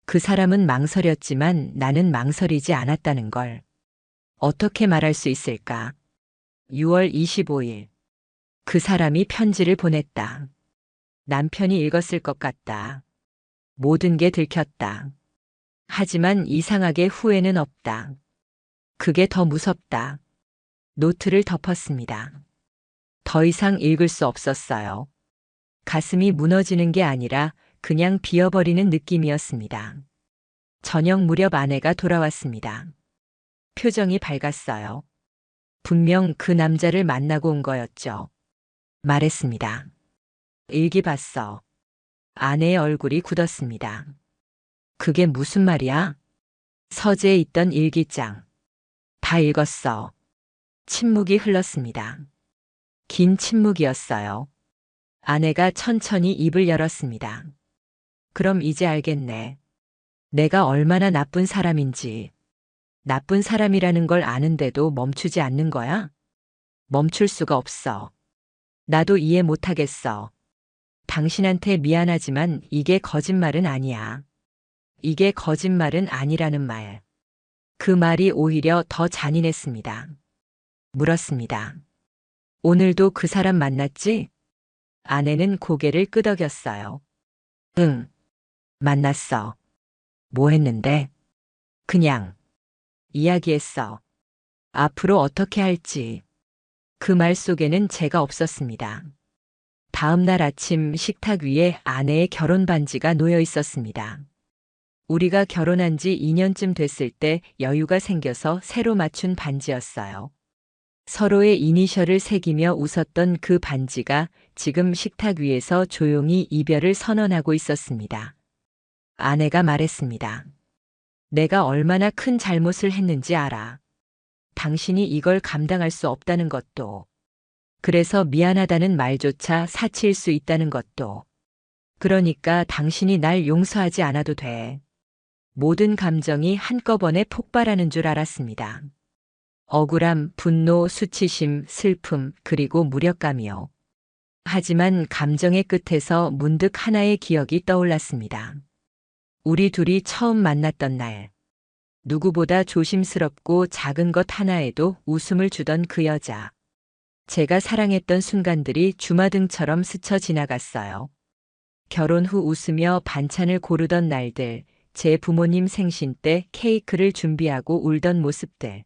그 사람은 망설였지만 나는 망설이지 않았다는 걸. 어떻게 말할 수 있을까? 6월 25일. 그 사람이 편지를 보냈다. 남편이 읽었을 것 같다. 모든 게 들켰다. 하지만 이상하게 후회는 없다. 그게 더 무섭다. 노트를 덮었습니다. 더 이상 읽을 수 없었어요. 가슴이 무너지는 게 아니라 그냥 비어버리는 느낌이었습니다. 저녁 무렵 아내가 돌아왔습니다. 표정이 밝았어요. 분명 그 남자를 만나고 온 거였죠. 말했습니다. 일기 봤어. 아내의 얼굴이 굳었습니다. 그게 무슨 말이야? 서재에 있던 일기장. 다 읽었어. 침묵이 흘렀습니다. 긴 침묵이었어요. 아내가 천천히 입을 열었습니다. 그럼 이제 알겠네. 내가 얼마나 나쁜 사람인지. 나쁜 사람이라는 걸 아는데도 멈추지 않는 거야? 멈출 수가 없어. 나도 이해 못하겠어. 당신한테 미안하지만 이게 거짓말은 아니야. 이게 거짓말은 아니라는 말. 그 말이 오히려 더 잔인했습니다. 물었습니다. 오늘도 그 사람 만났지? 아내는 고개를 끄덕였어요. 응, 만났어. 뭐 했는데? 그냥 이야기했어. 앞으로 어떻게 할지. 그 말 속에는 제가 없었습니다. 다음 날 아침 식탁 위에 아내의 결혼 반지가 놓여 있었습니다. 우리가 결혼한 지 2년쯤 됐을 때 여유가 생겨서 새로 맞춘 반지였어요. 서로의 이니셜을 새기며 웃었던 그 반지가 지금 식탁 위에서 조용히 이별을 선언하고 있었습니다. 아내가 말했습니다. 내가 얼마나 큰 잘못을 했는지 알아. 당신이 이걸 감당할 수 없다는 것도, 그래서 미안하다는 말조차 사치일 수 있다는 것도, 그러니까 당신이 날 용서하지 않아도 돼. 모든 감정이 한꺼번에 폭발하는 줄 알았습니다. 억울함, 분노, 수치심, 슬픔, 그리고 무력감이요. 하지만 감정의 끝에서 문득 하나의 기억이 떠올랐습니다. 우리 둘이 처음 만났던 날. 누구보다 조심스럽고 작은 것 하나에도 웃음을 주던 그 여자. 제가 사랑했던 순간들이 주마등처럼 스쳐 지나갔어요. 결혼 후 웃으며 반찬을 고르던 날들, 제 부모님 생신 때 케이크를 준비하고 울던 모습들.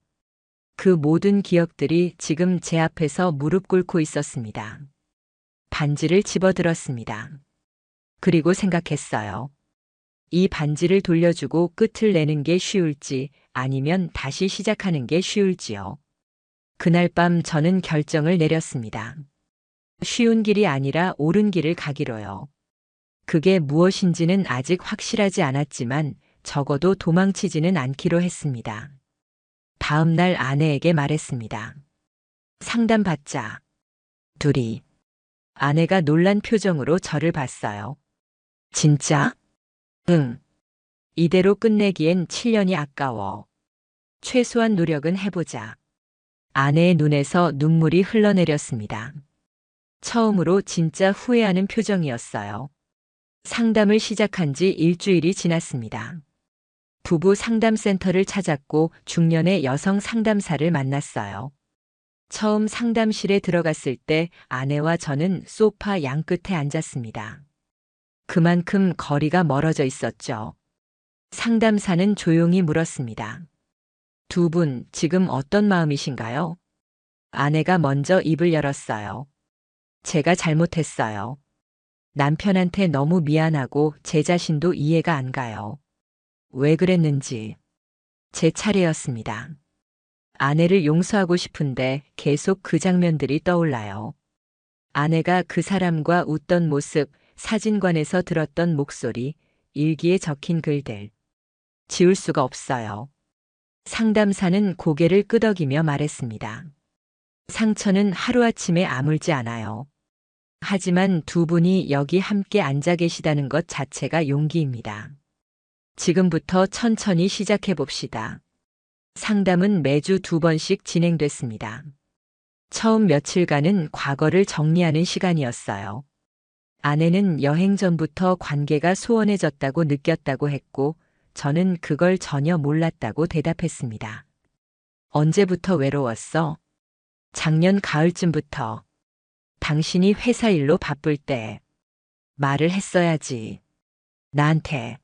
그 모든 기억들이 지금 제 앞에서 무릎 꿇고 있었습니다. 반지를 집어들었습니다. 그리고 생각했어요. 이 반지를 돌려주고 끝을 내는 게 쉬울지 아니면 다시 시작하는 게 쉬울지요. 그날 밤 저는 결정을 내렸습니다. 쉬운 길이 아니라 옳은 길을 가기로요. 그게 무엇인지는 아직 확실하지 않았지만 적어도 도망치지는 않기로 했습니다. 다음 날 아내에게 말했습니다. 상담받자. 둘이. 아내가 놀란 표정으로 저를 봤어요. 진짜? 응. 이대로 끝내기엔 7년이 아까워. 최소한 노력은 해보자. 아내의 눈에서 눈물이 흘러내렸습니다. 처음으로 진짜 후회하는 표정이었어요. 상담을 시작한 지 일주일이 지났습니다. 부부 상담센터를 찾았고 중년의 여성 상담사를 만났어요. 처음 상담실에 들어갔을 때 아내와 저는 소파 양끝에 앉았습니다. 그만큼 거리가 멀어져 있었죠. 상담사는 조용히 물었습니다. 두 분 지금 어떤 마음이신가요? 아내가 먼저 입을 열었어요. 제가 잘못했어요. 남편한테 너무 미안하고 제 자신도 이해가 안 가요. 왜 그랬는지. 제 차례였습니다. 아내를 용서하고 싶은데 계속 그 장면들이 떠올라요. 아내가 그 사람과 웃던 모습, 사진관에서 들었던 목소리, 일기에 적힌 글들. 지울 수가 없어요. 상담사는 고개를 끄덕이며 말했습니다. 상처는 하루아침에 아물지 않아요. 하지만 두 분이 여기 함께 앉아 계시다는 것 자체가 용기입니다. 지금부터 천천히 시작해 봅시다. 상담은 매주 2번씩 진행됐습니다. 처음 며칠간은 과거를 정리하는 시간이었어요. 아내는 여행 전부터 관계가 소원해졌다고 느꼈다고 했고, 저는 그걸 전혀 몰랐다고 대답했습니다. 언제부터 외로웠어? 작년 가을쯤부터. 당신이 회사 일로 바쁠 때 말을 했어야지. 나한테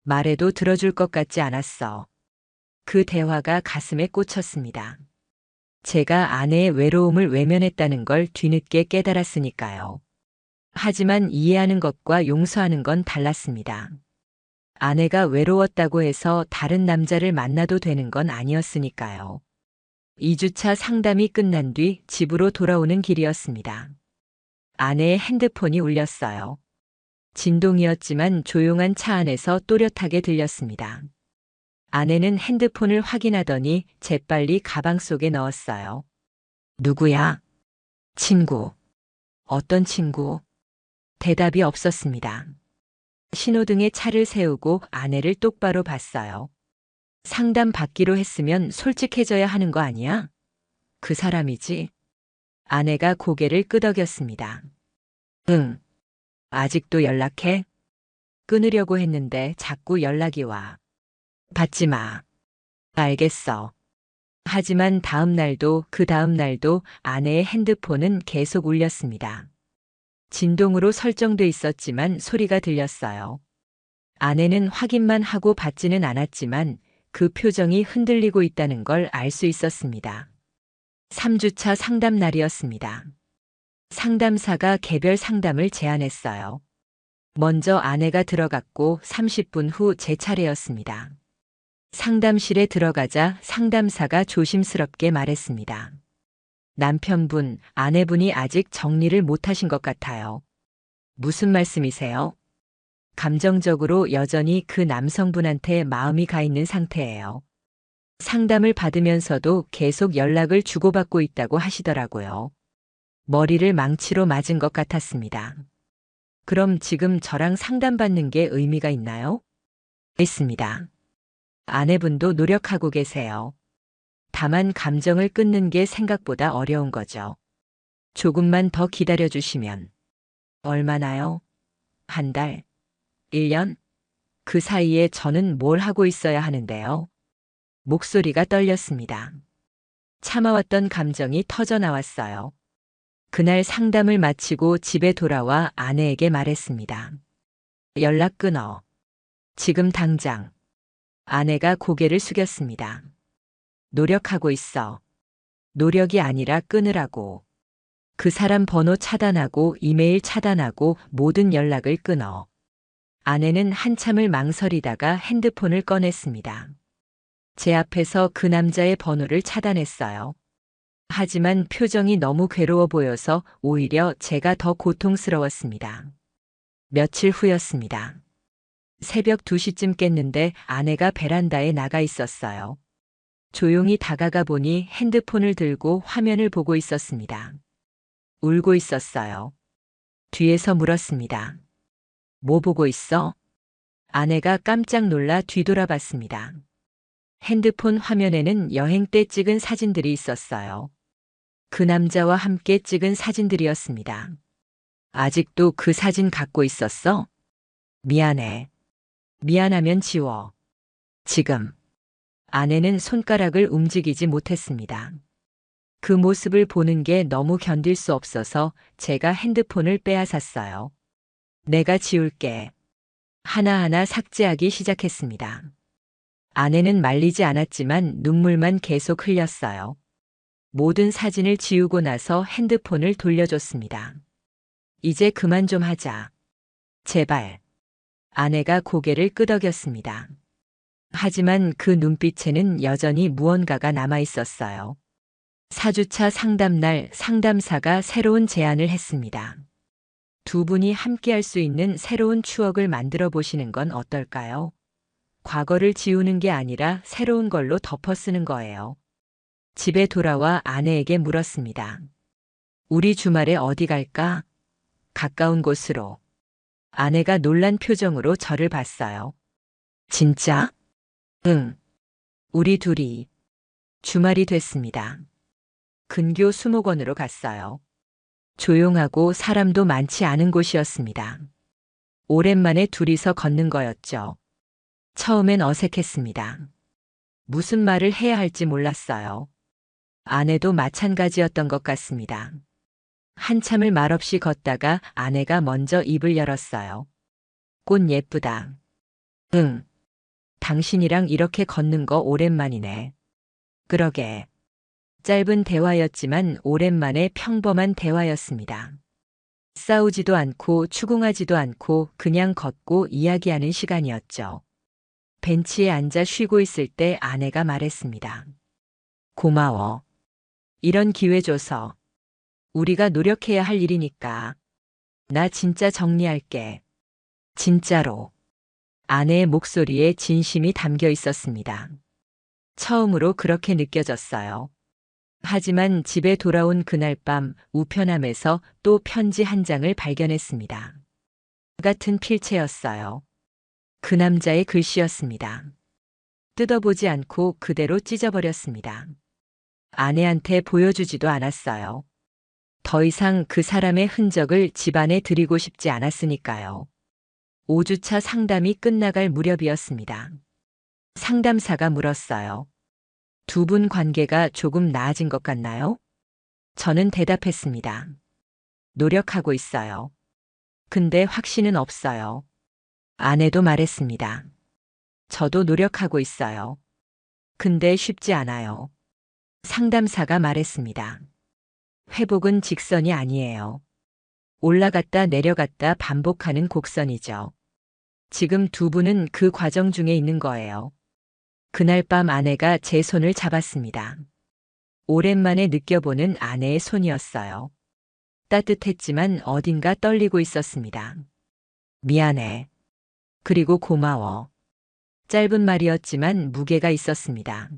말해도 들어줄 것 같지 않았어. 그 대화가 가슴에 꽂혔습니다. 제가 아내의 외로움을 외면했다는 걸 뒤늦게 깨달았으니까요. 하지만 이해하는 것과 용서하는 건 달랐습니다. 아내가 외로웠다고 해서 다른 남자를 만나도 되는 건 아니었으니까요. 2주차 상담이 끝난 뒤 집으로 돌아오는 길이었습니다. 아내의 핸드폰이 울렸어요. 진동이었지만 조용한 차 안에서 또렷하게 들렸습니다. 아내는 핸드폰을 확인하더니 재빨리 가방 속에 넣었어요. 누구야? 친구. 어떤 친구? 대답이 없었습니다. 신호등에 차를 세우고 아내를 똑바로 봤어요. 상담 받기로 했으면 솔직해져야 하는 거 아니야? 그 사람이지. 아내가 고개를 끄덕였습니다. 응. 아직도 연락해? 끊으려고 했는데 자꾸 연락이 와. 받지 마. 알겠어. 하지만 다음 날도 그 다음 날도 아내의 핸드폰은 계속 울렸습니다. 진동으로 설정돼 있었지만 소리가 들렸어요. 아내는 확인만 하고 받지는 않았지만 그 표정이 흔들리고 있다는 걸 알 수 있었습니다. 3주차 상담 날이었습니다. 상담사가 개별 상담을 제안했어요. 먼저 아내가 들어갔고 30분 후 제 차례였습니다. 상담실에 들어가자 상담사가 조심스럽게 말했습니다. 남편분, 아내분이 아직 정리를 못하신 것 같아요. 무슨 말씀이세요? 감정적으로 여전히 그 남성분한테 마음이 가 있는 상태예요. 상담을 받으면서도 계속 연락을 주고받고 있다고 하시더라고요. 머리를 망치로 맞은 것 같았습니다. 그럼 지금 저랑 상담받는 게 의미가 있나요? 있습니다. 아내분도 노력하고 계세요. 다만 감정을 끊는 게 생각보다 어려운 거죠. 조금만 더 기다려주시면. 얼마나요? 한 달? 1년? 그 사이에 저는 뭘 하고 있어야 하는데요? 목소리가 떨렸습니다. 참아왔던 감정이 터져 나왔어요. 그날 상담을 마치고 집에 돌아와 아내에게 말했습니다. 연락 끊어. 지금 당장. 아내가 고개를 숙였습니다. 노력하고 있어. 노력이 아니라 끊으라고. 그 사람 번호 차단하고 이메일 차단하고 모든 연락을 끊어. 아내는 한참을 망설이다가 핸드폰을 꺼냈습니다. 제 앞에서 그 남자의 번호를 차단했어요. 하지만 표정이 너무 괴로워 보여서 오히려 제가 더 고통스러웠습니다. 며칠 후였습니다. 새벽 2시쯤 깼는데 아내가 베란다에 나가 있었어요. 조용히 다가가 보니 핸드폰을 들고 화면을 보고 있었습니다. 울고 있었어요. 뒤에서 물었습니다. 뭐 보고 있어? 아내가 깜짝 놀라 뒤돌아봤습니다. 핸드폰 화면에는 여행 때 찍은 사진들이 있었어요. 그 남자와 함께 찍은 사진들이었습니다. 아직도 그 사진 갖고 있었어? 미안해. 미안하면 지워. 지금. 아내는 손가락을 움직이지 못했습니다. 그 모습을 보는 게 너무 견딜 수 없어서 제가 핸드폰을 빼앗았어요. 내가 지울게. 하나하나 삭제하기 시작했습니다. 아내는 말리지 않았지만 눈물만 계속 흘렸어요. 모든 사진을 지우고 나서 핸드폰을 돌려줬습니다. 이제 그만 좀 하자. 제발. 아내가 고개를 끄덕였습니다. 하지만 그 눈빛에는 여전히 무언가가 남아 있었어요. 4주차 상담날 상담사가 새로운 제안을 했습니다. 두 분이 함께할 수 있는 새로운 추억을 만들어 보시는 건 어떨까요? 과거를 지우는 게 아니라 새로운 걸로 덮어쓰는 거예요. 집에 돌아와 아내에게 물었습니다. 우리 주말에 어디 갈까? 가까운 곳으로. 아내가 놀란 표정으로 저를 봤어요. 진짜? 응. 우리 둘이. 주말이 됐습니다. 근교 수목원으로 갔어요. 조용하고 사람도 많지 않은 곳이었습니다. 오랜만에 둘이서 걷는 거였죠. 처음엔 어색했습니다. 무슨 말을 해야 할지 몰랐어요. 아내도 마찬가지였던 것 같습니다. 한참을 말없이 걷다가 아내가 먼저 입을 열었어요. 꽃 예쁘다. 응. 당신이랑 이렇게 걷는 거 오랜만이네. 그러게. 짧은 대화였지만 오랜만에 평범한 대화였습니다. 싸우지도 않고 추궁하지도 않고 그냥 걷고 이야기하는 시간이었죠. 벤치에 앉아 쉬고 있을 때 아내가 말했습니다. 고마워. 이런 기회 줘서. 우리가 노력해야 할 일이니까. 나 진짜 정리할게. 진짜로. 아내의 목소리에 진심이 담겨 있었습니다. 처음으로 그렇게 느껴졌어요. 하지만 집에 돌아온 그날 밤 우편함에서 또 편지 한 장을 발견했습니다. 같은 필체였어요. 그 남자의 글씨였습니다. 뜯어보지 않고 그대로 찢어버렸습니다. 아내한테 보여주지도 않았어요. 더 이상 그 사람의 흔적을 집안에 들이고 싶지 않았으니까요. 5주차 상담이 끝나갈 무렵이었습니다. 상담사가 물었어요. 두 분 관계가 조금 나아진 것 같나요? 저는 대답했습니다. 노력하고 있어요. 근데 확신은 없어요. 아내도 말했습니다. 저도 노력하고 있어요. 근데 쉽지 않아요. 상담사가 말했습니다. 회복은 직선이 아니에요. 올라갔다 내려갔다 반복하는 곡선이죠. 지금 두 분은 그 과정 중에 있는 거예요. 그날 밤 아내가 제 손을 잡았습니다. 오랜만에 느껴보는 아내의 손이었어요. 따뜻했지만 어딘가 떨리고 있었습니다. 미안해. 그리고 고마워. 짧은 말이었지만 무게가 있었습니다.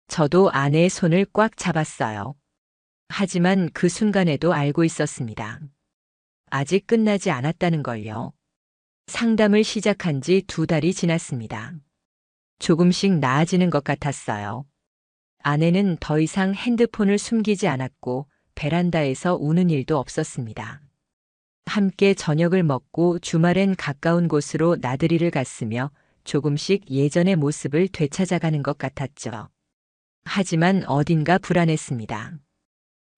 저도 아내의 손을 꽉 잡았어요. 하지만 그 순간에도 알고 있었습니다. 아직 끝나지 않았다는 걸요. 상담을 시작한 지 2달이 지났습니다. 조금씩 나아지는 것 같았어요. 아내는 더 이상 핸드폰을 숨기지 않았고 베란다에서 우는 일도 없었습니다. 함께 저녁을 먹고 주말엔 가까운 곳으로 나들이를 갔으며 조금씩 예전의 모습을 되찾아가는 것 같았죠. 하지만 어딘가 불안했습니다.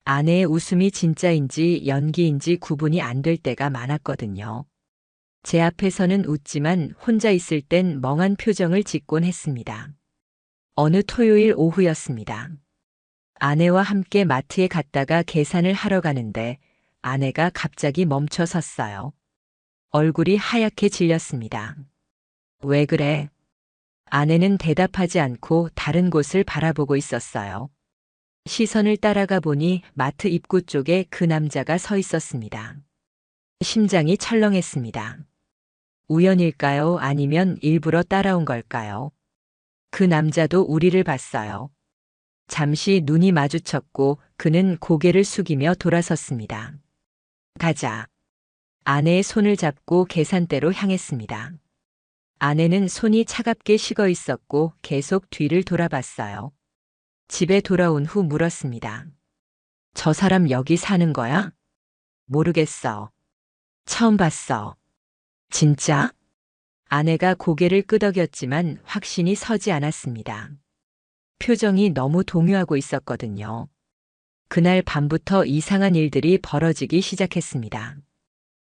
아내의 웃음이 진짜인지 연기인지 구분이 안 될 때가 많았거든요. 제 앞에서는 웃지만 혼자 있을 땐 멍한 표정을 짓곤 했습니다. 어느 토요일 오후였습니다. 아내와 함께 마트에 갔다가 계산을 하러 가는데 아내가 갑자기 멈춰 섰어요. 얼굴이 하얗게 질렸습니다. 왜 그래? 아내는 대답하지 않고 다른 곳을 바라보고 있었어요. 시선을 따라가 보니 마트 입구 쪽에 그 남자가 서 있었습니다. 심장이 철렁했습니다. 우연일까요? 아니면 일부러 따라온 걸까요? 그 남자도 우리를 봤어요. 잠시 눈이 마주쳤고 그는 고개를 숙이며 돌아섰습니다. 가자. 아내의 손을 잡고 계산대로 향했습니다. 아내는 손이 차갑게 식어 있었고 계속 뒤를 돌아봤어요. 집에 돌아온 후 물었습니다. 저 사람 여기 사는 거야? 모르겠어. 처음 봤어. 진짜? 아내가 고개를 끄덕였지만 확신이 서지 않았습니다. 표정이 너무 동요하고 있었거든요. 그날 밤부터 이상한 일들이 벌어지기 시작했습니다.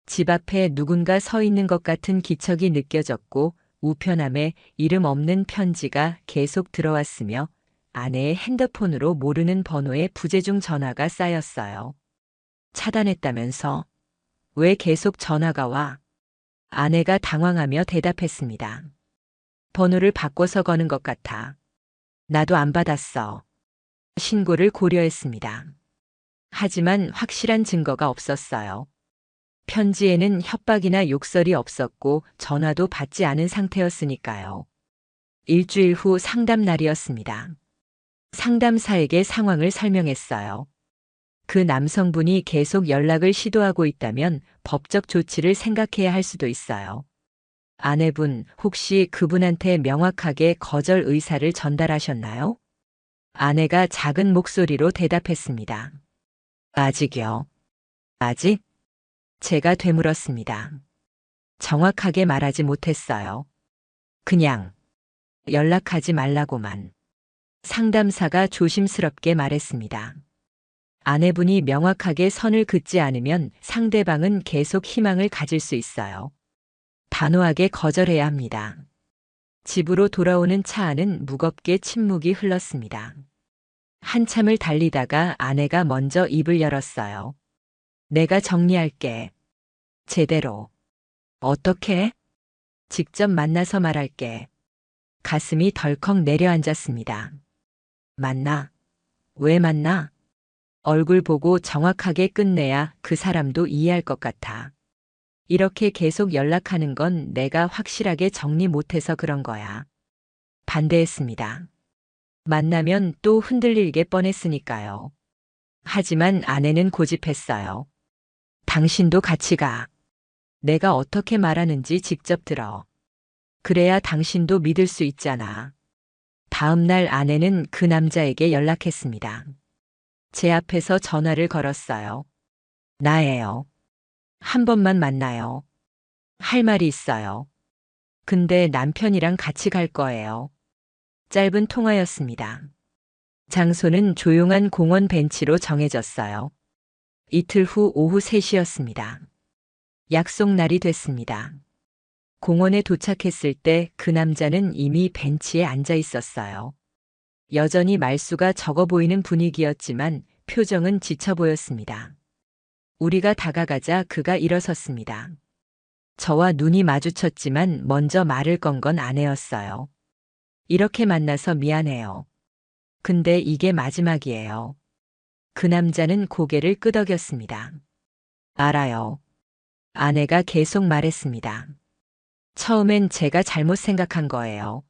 집 앞에 누군가 서 있는 것 같은 기척이 느껴졌고 우편함에 이름 없는 편지가 계속 들어왔으며 아내의 핸드폰으로 모르는 번호의 부재중 전화가 쌓였어요. 차단했다면서? 왜 계속 전화가 와? 아내가 당황하며 대답했습니다. 번호를 바꿔서 거는 것 같아. 나도 안 받았어. 신고를 고려했습니다. 하지만 확실한 증거가 없었어요. 편지에는 협박이나 욕설이 없었고 전화도 받지 않은 상태였으니까요. 일주일 후 상담 날이었습니다. 상담사에게 상황을 설명했어요. 그 남성분이 계속 연락을 시도하고 있다면 법적 조치를 생각해야 할 수도 있어요. 아내분, 혹시 그분한테 명확하게 거절 의사를 전달하셨나요? 아내가 작은 목소리로 대답했습니다. 아직요. 아직? 제가 되물었습니다. 정확하게 말하지 못했어요. 그냥 연락하지 말라고만. 상담사가 조심스럽게 말했습니다. 아내분이 명확하게 선을 긋지 않으면 상대방은 계속 희망을 가질 수 있어요. 단호하게 거절해야 합니다. 집으로 돌아오는 차 안은 무겁게 침묵이 흘렀습니다. 한참을 달리다가 아내가 먼저 입을 열었어요. 내가 정리할게. 제대로. 어떻게? 직접 만나서 말할게. 가슴이 덜컥 내려앉았습니다. 만나? 왜 만나? 얼굴 보고 정확하게 끝내야 그 사람도 이해할 것 같아. 이렇게 계속 연락하는 건 내가 확실하게 정리 못해서 그런 거야. 반대했습니다. 만나면 또 흔들리게 뻔했으니까요. 하지만 아내는 고집했어요. 당신도 같이 가. 내가 어떻게 말하는지 직접 들어. 그래야 당신도 믿을 수 있잖아. 다음 날 아내는 그 남자에게 연락했습니다. 제 앞에서 전화를 걸었어요. 나예요. 한 번만 만나요. 할 말이 있어요. 근데 남편이랑 같이 갈 거예요. 짧은 통화였습니다. 장소는 조용한 공원 벤치로 정해졌어요. 이틀 후 오후 3시였습니다. 약속 날이 됐습니다. 공원에 도착했을 때 그 남자는 이미 벤치에 앉아 있었어요. 여전히 말수가 적어 보이는 분위기였지만 표정은 지쳐 보였습니다. 우리가 다가가자 그가 일어섰습니다. 저와 눈이 마주쳤지만 먼저 말을 건 건 아내였어요. 이렇게 만나서 미안해요. 근데 이게 마지막이에요. 그 남자는 고개를 끄덕였습니다. 알아요. 아내가 계속 말했습니다. 처음엔 제가 잘못 생각한 거예요.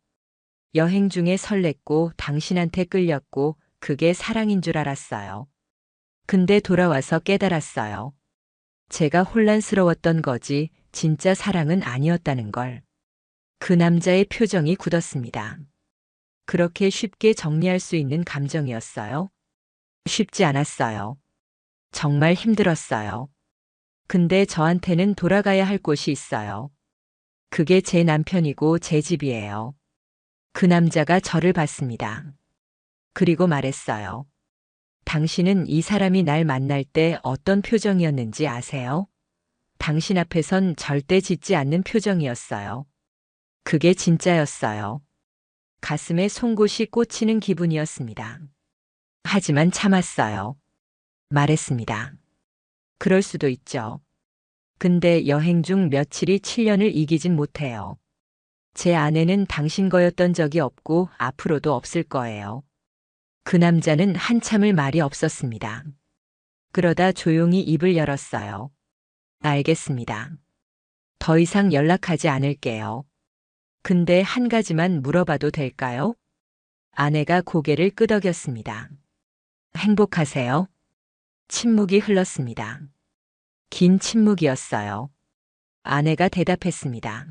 여행 중에 설렜고 당신한테 끌렸고 그게 사랑인 줄 알았어요. 근데 돌아와서 깨달았어요. 제가 혼란스러웠던 거지 진짜 사랑은 아니었다는 걸. 그 남자의 표정이 굳었습니다. 그렇게 쉽게 정리할 수 있는 감정이었어요? 쉽지 않았어요. 정말 힘들었어요. 근데 저한테는 돌아가야 할 곳이 있어요. 그게 제 남편이고 제 집이에요. 그 남자가 저를 봤습니다. 그리고 말했어요. 당신은 이 사람이 날 만날 때 어떤 표정이었는지 아세요? 당신 앞에선 절대 짖지 않는 표정이었어요. 그게 진짜였어요. 가슴에 송곳이 꽂히는 기분이었습니다. 하지만 참았어요. 말했습니다. 그럴 수도 있죠. 근데 여행 중 며칠이 7년을 이기진 못해요. 제 아내는 당신 거였던 적이 없고 앞으로도 없을 거예요. 그 남자는 한참을 말이 없었습니다. 그러다 조용히 입을 열었어요. 알겠습니다. 더 이상 연락하지 않을게요. 근데 한 가지만 물어봐도 될까요? 아내가 고개를 끄덕였습니다. 행복하세요? 침묵이 흘렀습니다. 긴 침묵이었어요. 아내가 대답했습니다.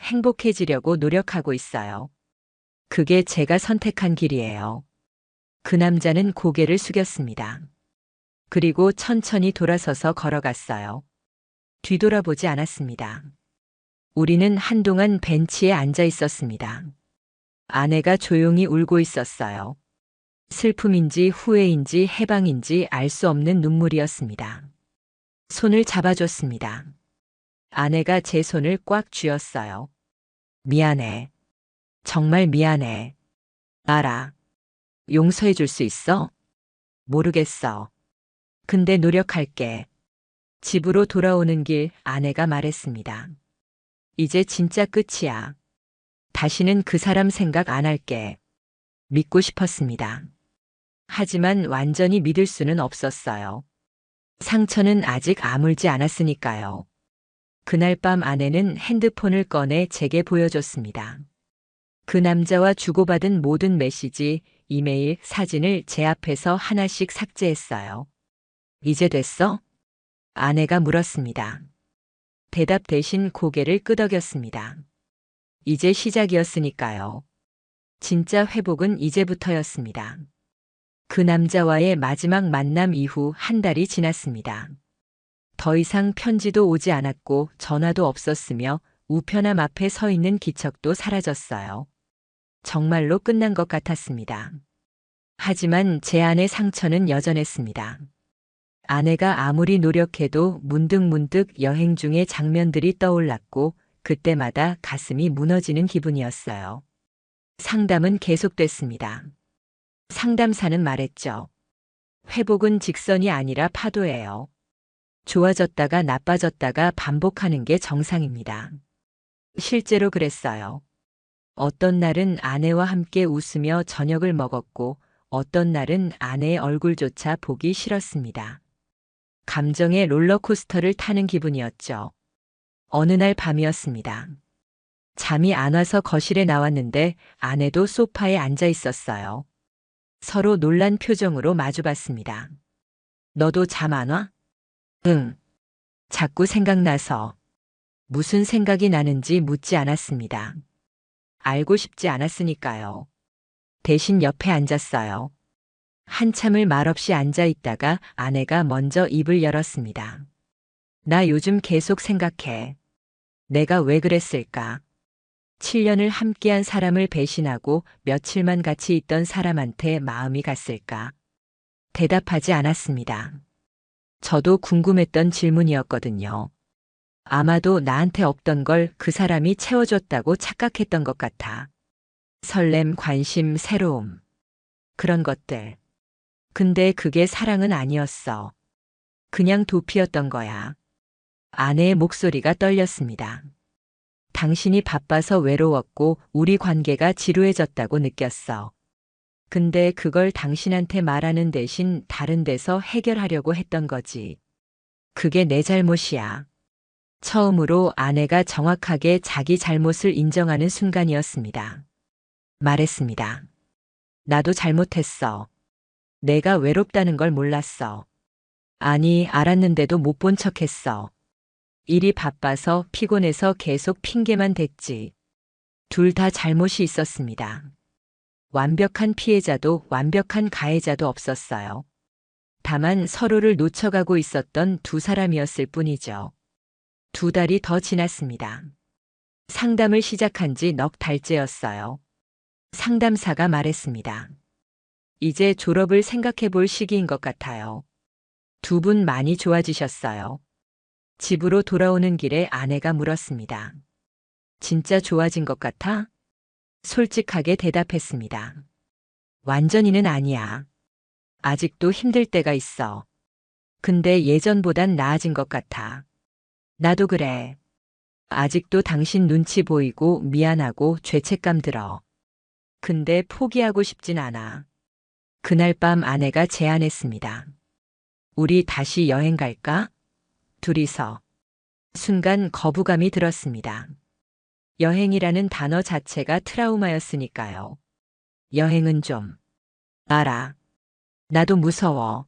행복해지려고 노력하고 있어요. 그게 제가 선택한 길이에요. 그 남자는 고개를 숙였습니다. 그리고 천천히 돌아서서 걸어갔어요. 뒤돌아보지 않았습니다. 우리는 한동안 벤치에 앉아 있었습니다. 아내가 조용히 울고 있었어요. 슬픔인지 후회인지 해방인지 알 수 없는 눈물이었습니다. 손을 잡아줬습니다. 아내가 제 손을 꽉 쥐었어요. 미안해. 정말 미안해. 알아. 용서해 줄 수 있어? 모르겠어. 근데 노력할게. 집으로 돌아오는 길 아내가 말했습니다. 이제 진짜 끝이야. 다시는 그 사람 생각 안 할게. 믿고 싶었습니다. 하지만 완전히 믿을 수는 없었어요. 상처는 아직 아물지 않았으니까요. 그날 밤 아내는 핸드폰을 꺼내 제게 보여줬습니다. 그 남자와 주고받은 모든 메시지, 이메일, 사진을 제 앞에서 하나씩 삭제했어요. 이제 됐어? 아내가 물었습니다. 대답 대신 고개를 끄덕였습니다. 이제 시작이었으니까요. 진짜 회복은 이제부터였습니다. 그 남자와의 마지막 만남 이후 한 달이 지났습니다. 더 이상 편지도 오지 않았고 전화도 없었으며 우편함 앞에 서 있는 기척도 사라졌어요. 정말로 끝난 것 같았습니다. 하지만 제 안의 상처는 여전했습니다. 아내가 아무리 노력해도 문득문득 여행 중의 장면들이 떠올랐고 그때마다 가슴이 무너지는 기분이었어요. 상담은 계속됐습니다. 상담사는 말했죠. 회복은 직선이 아니라 파도예요. 좋아졌다가 나빠졌다가 반복하는 게 정상입니다. 실제로 그랬어요. 어떤 날은 아내와 함께 웃으며 저녁을 먹었고 어떤 날은 아내의 얼굴조차 보기 싫었습니다. 감정의 롤러코스터를 타는 기분이었죠. 어느 날 밤이었습니다. 잠이 안 와서 거실에 나왔는데 아내도 소파에 앉아 있었어요. 서로 놀란 표정으로 마주봤습니다. 너도 잠 안 와? 응. 자꾸 생각나서. 무슨 생각이 나는지 묻지 않았습니다. 알고 싶지 않았으니까요. 대신 옆에 앉았어요. 한참을 말없이 앉아 있다가 아내가 먼저 입을 열었습니다. 나 요즘 계속 생각해. 내가 왜 그랬을까? 7년을 함께한 사람을 배신하고 며칠만 같이 있던 사람한테 마음이 갔을까? 대답하지 않았습니다. 저도 궁금했던 질문이었거든요. 아마도 나한테 없던 걸 그 사람이 채워줬다고 착각했던 것 같아. 설렘, 관심, 새로움. 그런 것들. 근데 그게 사랑은 아니었어. 그냥 도피였던 거야. 아내의 목소리가 떨렸습니다. 당신이 바빠서 외로웠고 우리 관계가 지루해졌다고 느꼈어. 근데 그걸 당신한테 말하는 대신 다른 데서 해결하려고 했던 거지. 그게 내 잘못이야. 처음으로 아내가 정확하게 자기 잘못을 인정하는 순간이었습니다. 말했습니다. 나도 잘못했어. 내가 외롭다는 걸 몰랐어. 아니, 알았는데도 못 본 척했어. 일이 바빠서 피곤해서 계속 핑계만 댔지. 둘 다 잘못이 있었습니다. 완벽한 피해자도 완벽한 가해자도 없었어요. 다만 서로를 놓쳐가고 있었던 두 사람이었을 뿐이죠. 2달이 더 지났습니다. 상담을 시작한 지 넉 달째였어요. 상담사가 말했습니다. 이제 졸업을 생각해 볼 시기인 것 같아요. 두 분 많이 좋아지셨어요. 집으로 돌아오는 길에 아내가 물었습니다. 진짜 좋아진 것 같아? 솔직하게 대답했습니다. 완전히는 아니야. 아직도 힘들 때가 있어. 근데 예전보단 나아진 것 같아. 나도 그래. 아직도 당신 눈치 보이고 미안하고 죄책감 들어. 근데 포기하고 싶진 않아. 그날 밤 아내가 제안했습니다. 우리 다시 여행 갈까? 둘이서. 순간 거부감이 들었습니다. 여행이라는 단어 자체가 트라우마였으니까요. 여행은 좀. 알아. 나도 무서워.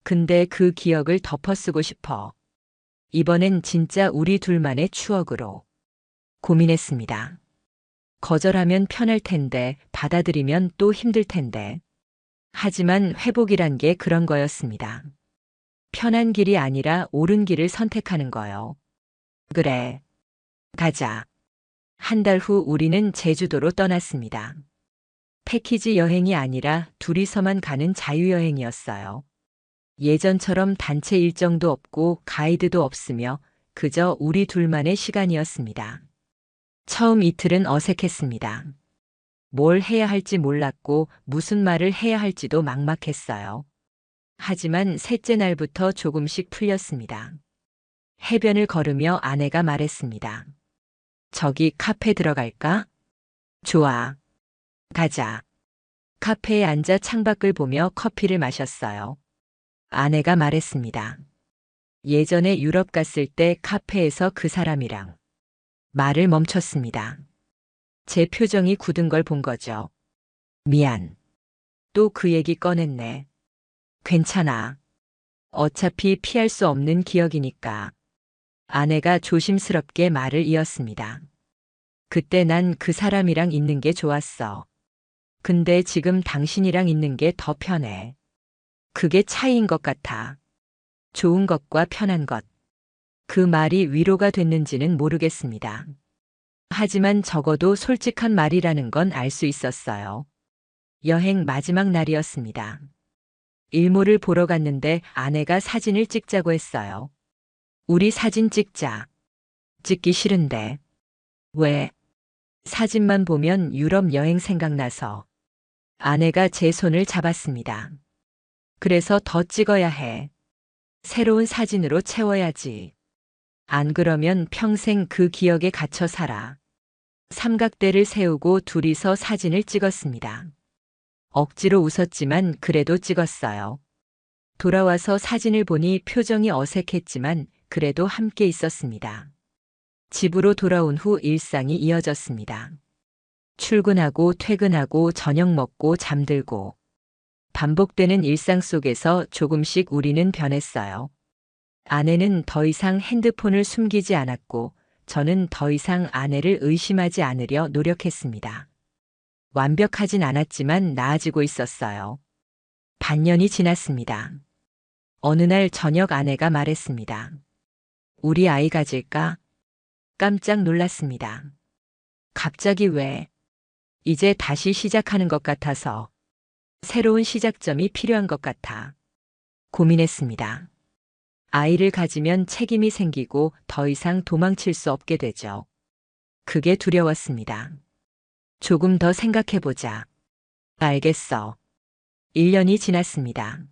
근데 그 기억을 덮어쓰고 싶어. 이번엔 진짜 우리 둘만의 추억으로. 고민했습니다. 거절하면 편할 텐데, 받아들이면 또 힘들 텐데. 하지만 회복이란 게 그런 거였습니다. 편한 길이 아니라 옳은 길을 선택하는 거요. 그래. 가자. 한 달 후 우리는 제주도로 떠났습니다. 패키지 여행이 아니라 둘이서만 가는 자유여행이었어요. 예전처럼 단체 일정도 없고 가이드도 없으며 그저 우리 둘만의 시간이었습니다. 처음 이틀은 어색했습니다. 뭘 해야 할지 몰랐고 무슨 말을 해야 할지도 막막했어요. 하지만 셋째 날부터 조금씩 풀렸습니다. 해변을 걸으며 아내가 말했습니다. 저기 카페 들어갈까? 좋아. 가자. 카페에 앉아 창밖을 보며 커피를 마셨어요. 아내가 말했습니다. 예전에 유럽 갔을 때 카페에서 그 사람이랑 말을 멈췄습니다. 제 표정이 굳은 걸 본 거죠. 미안. 또 그 얘기 꺼냈네. 괜찮아. 어차피 피할 수 없는 기억이니까. 아내가 조심스럽게 말을 이었습니다. 그때 난 그 사람이랑 있는 게 좋았어. 근데 지금 당신이랑 있는 게 더 편해. 그게 차이인 것 같아. 좋은 것과 편한 것. 그 말이 위로가 됐는지는 모르겠습니다. 하지만 적어도 솔직한 말이라는 건 알 수 있었어요. 여행 마지막 날이었습니다. 일몰을 보러 갔는데 아내가 사진을 찍자고 했어요. 우리 사진 찍자. 찍기 싫은데. 왜? 사진만 보면 유럽 여행 생각나서. 아내가 제 손을 잡았습니다. 그래서 더 찍어야 해. 새로운 사진으로 채워야지. 안 그러면 평생 그 기억에 갇혀 살아. 삼각대를 세우고 둘이서 사진을 찍었습니다. 억지로 웃었지만 그래도 찍었어요. 돌아와서 사진을 보니 표정이 어색했지만 그래도 함께 있었습니다. 집으로 돌아온 후 일상이 이어졌습니다. 출근하고 퇴근하고 저녁 먹고 잠들고 반복되는 일상 속에서 조금씩 우리는 변했어요. 아내는 더 이상 핸드폰을 숨기지 않았고 저는 더 이상 아내를 의심하지 않으려 노력했습니다. 완벽하진 않았지만 나아지고 있었어요. 반년이 지났습니다. 어느 날 저녁 아내가 말했습니다. 우리 아이 가질까? 깜짝 놀랐습니다. 갑자기 왜? 이제 다시 시작하는 것 같아서. 새로운 시작점이 필요한 것 같아. 고민했습니다. 아이를 가지면 책임이 생기고 더 이상 도망칠 수 없게 되죠. 그게 두려웠습니다. 조금 더 생각해보자. 알겠어. 1년이 지났습니다.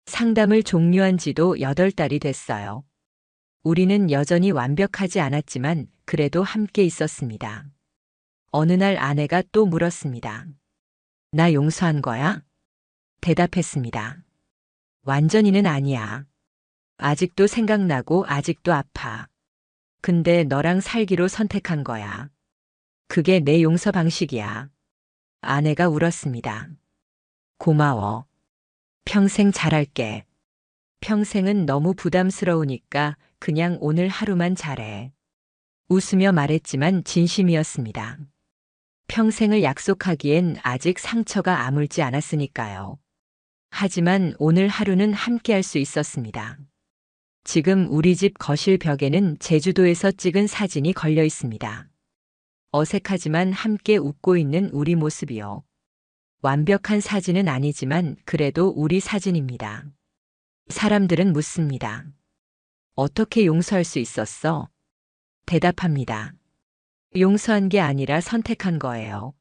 상담을 종료한 지도 8달이 됐어요. 우리는 여전히 완벽하지 않았지만 그래도 함께 있었습니다. 어느 날 아내가 또 물었습니다. 나 용서한 거야? 대답했습니다. 완전히는 아니야. 아직도 생각나고 아직도 아파. 근데 너랑 살기로 선택한 거야. 그게 내 용서 방식이야. 아내가 울었습니다. 고마워. 평생 잘할게. 평생은 너무 부담스러우니까 그냥 오늘 하루만 잘해. 웃으며 말했지만 진심이었습니다. 평생을 약속하기엔 아직 상처가 아물지 않았으니까요. 하지만 오늘 하루는 함께할 수 있었습니다. 지금 우리 집 거실 벽에는 제주도에서 찍은 사진이 걸려 있습니다. 어색하지만 함께 웃고 있는 우리 모습이요. 완벽한 사진은 아니지만 그래도 우리 사진입니다. 사람들은 묻습니다. 어떻게 용서할 수 있었어? 대답합니다. 용서한 게 아니라 선택한 거예요.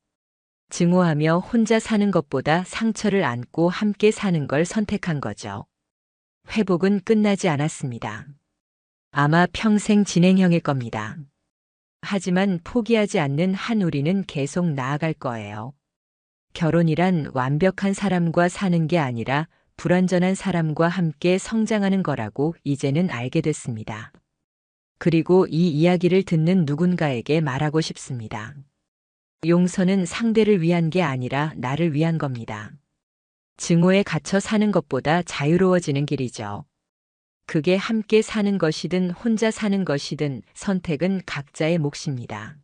증오하며 혼자 사는 것보다 상처를 안고 함께 사는 걸 선택한 거죠. 회복은 끝나지 않았습니다. 아마 평생 진행형일 겁니다. 하지만 포기하지 않는 한 우리는 계속 나아갈 거예요. 결혼이란 완벽한 사람과 사는 게 아니라 불완전한 사람과 함께 성장하는 거라고 이제는 알게 됐습니다. 그리고 이 이야기를 듣는 누군가에게 말하고 싶습니다. 용서는 상대를 위한 게 아니라 나를 위한 겁니다. 증오에 갇혀 사는 것보다 자유로워지는 길이죠. 그게 함께 사는 것이든 혼자 사는 것이든 선택은 각자의 몫입니다.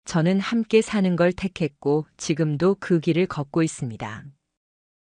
저는 함께 사는 걸 택했고 지금도 그 길을 걷고 있습니다.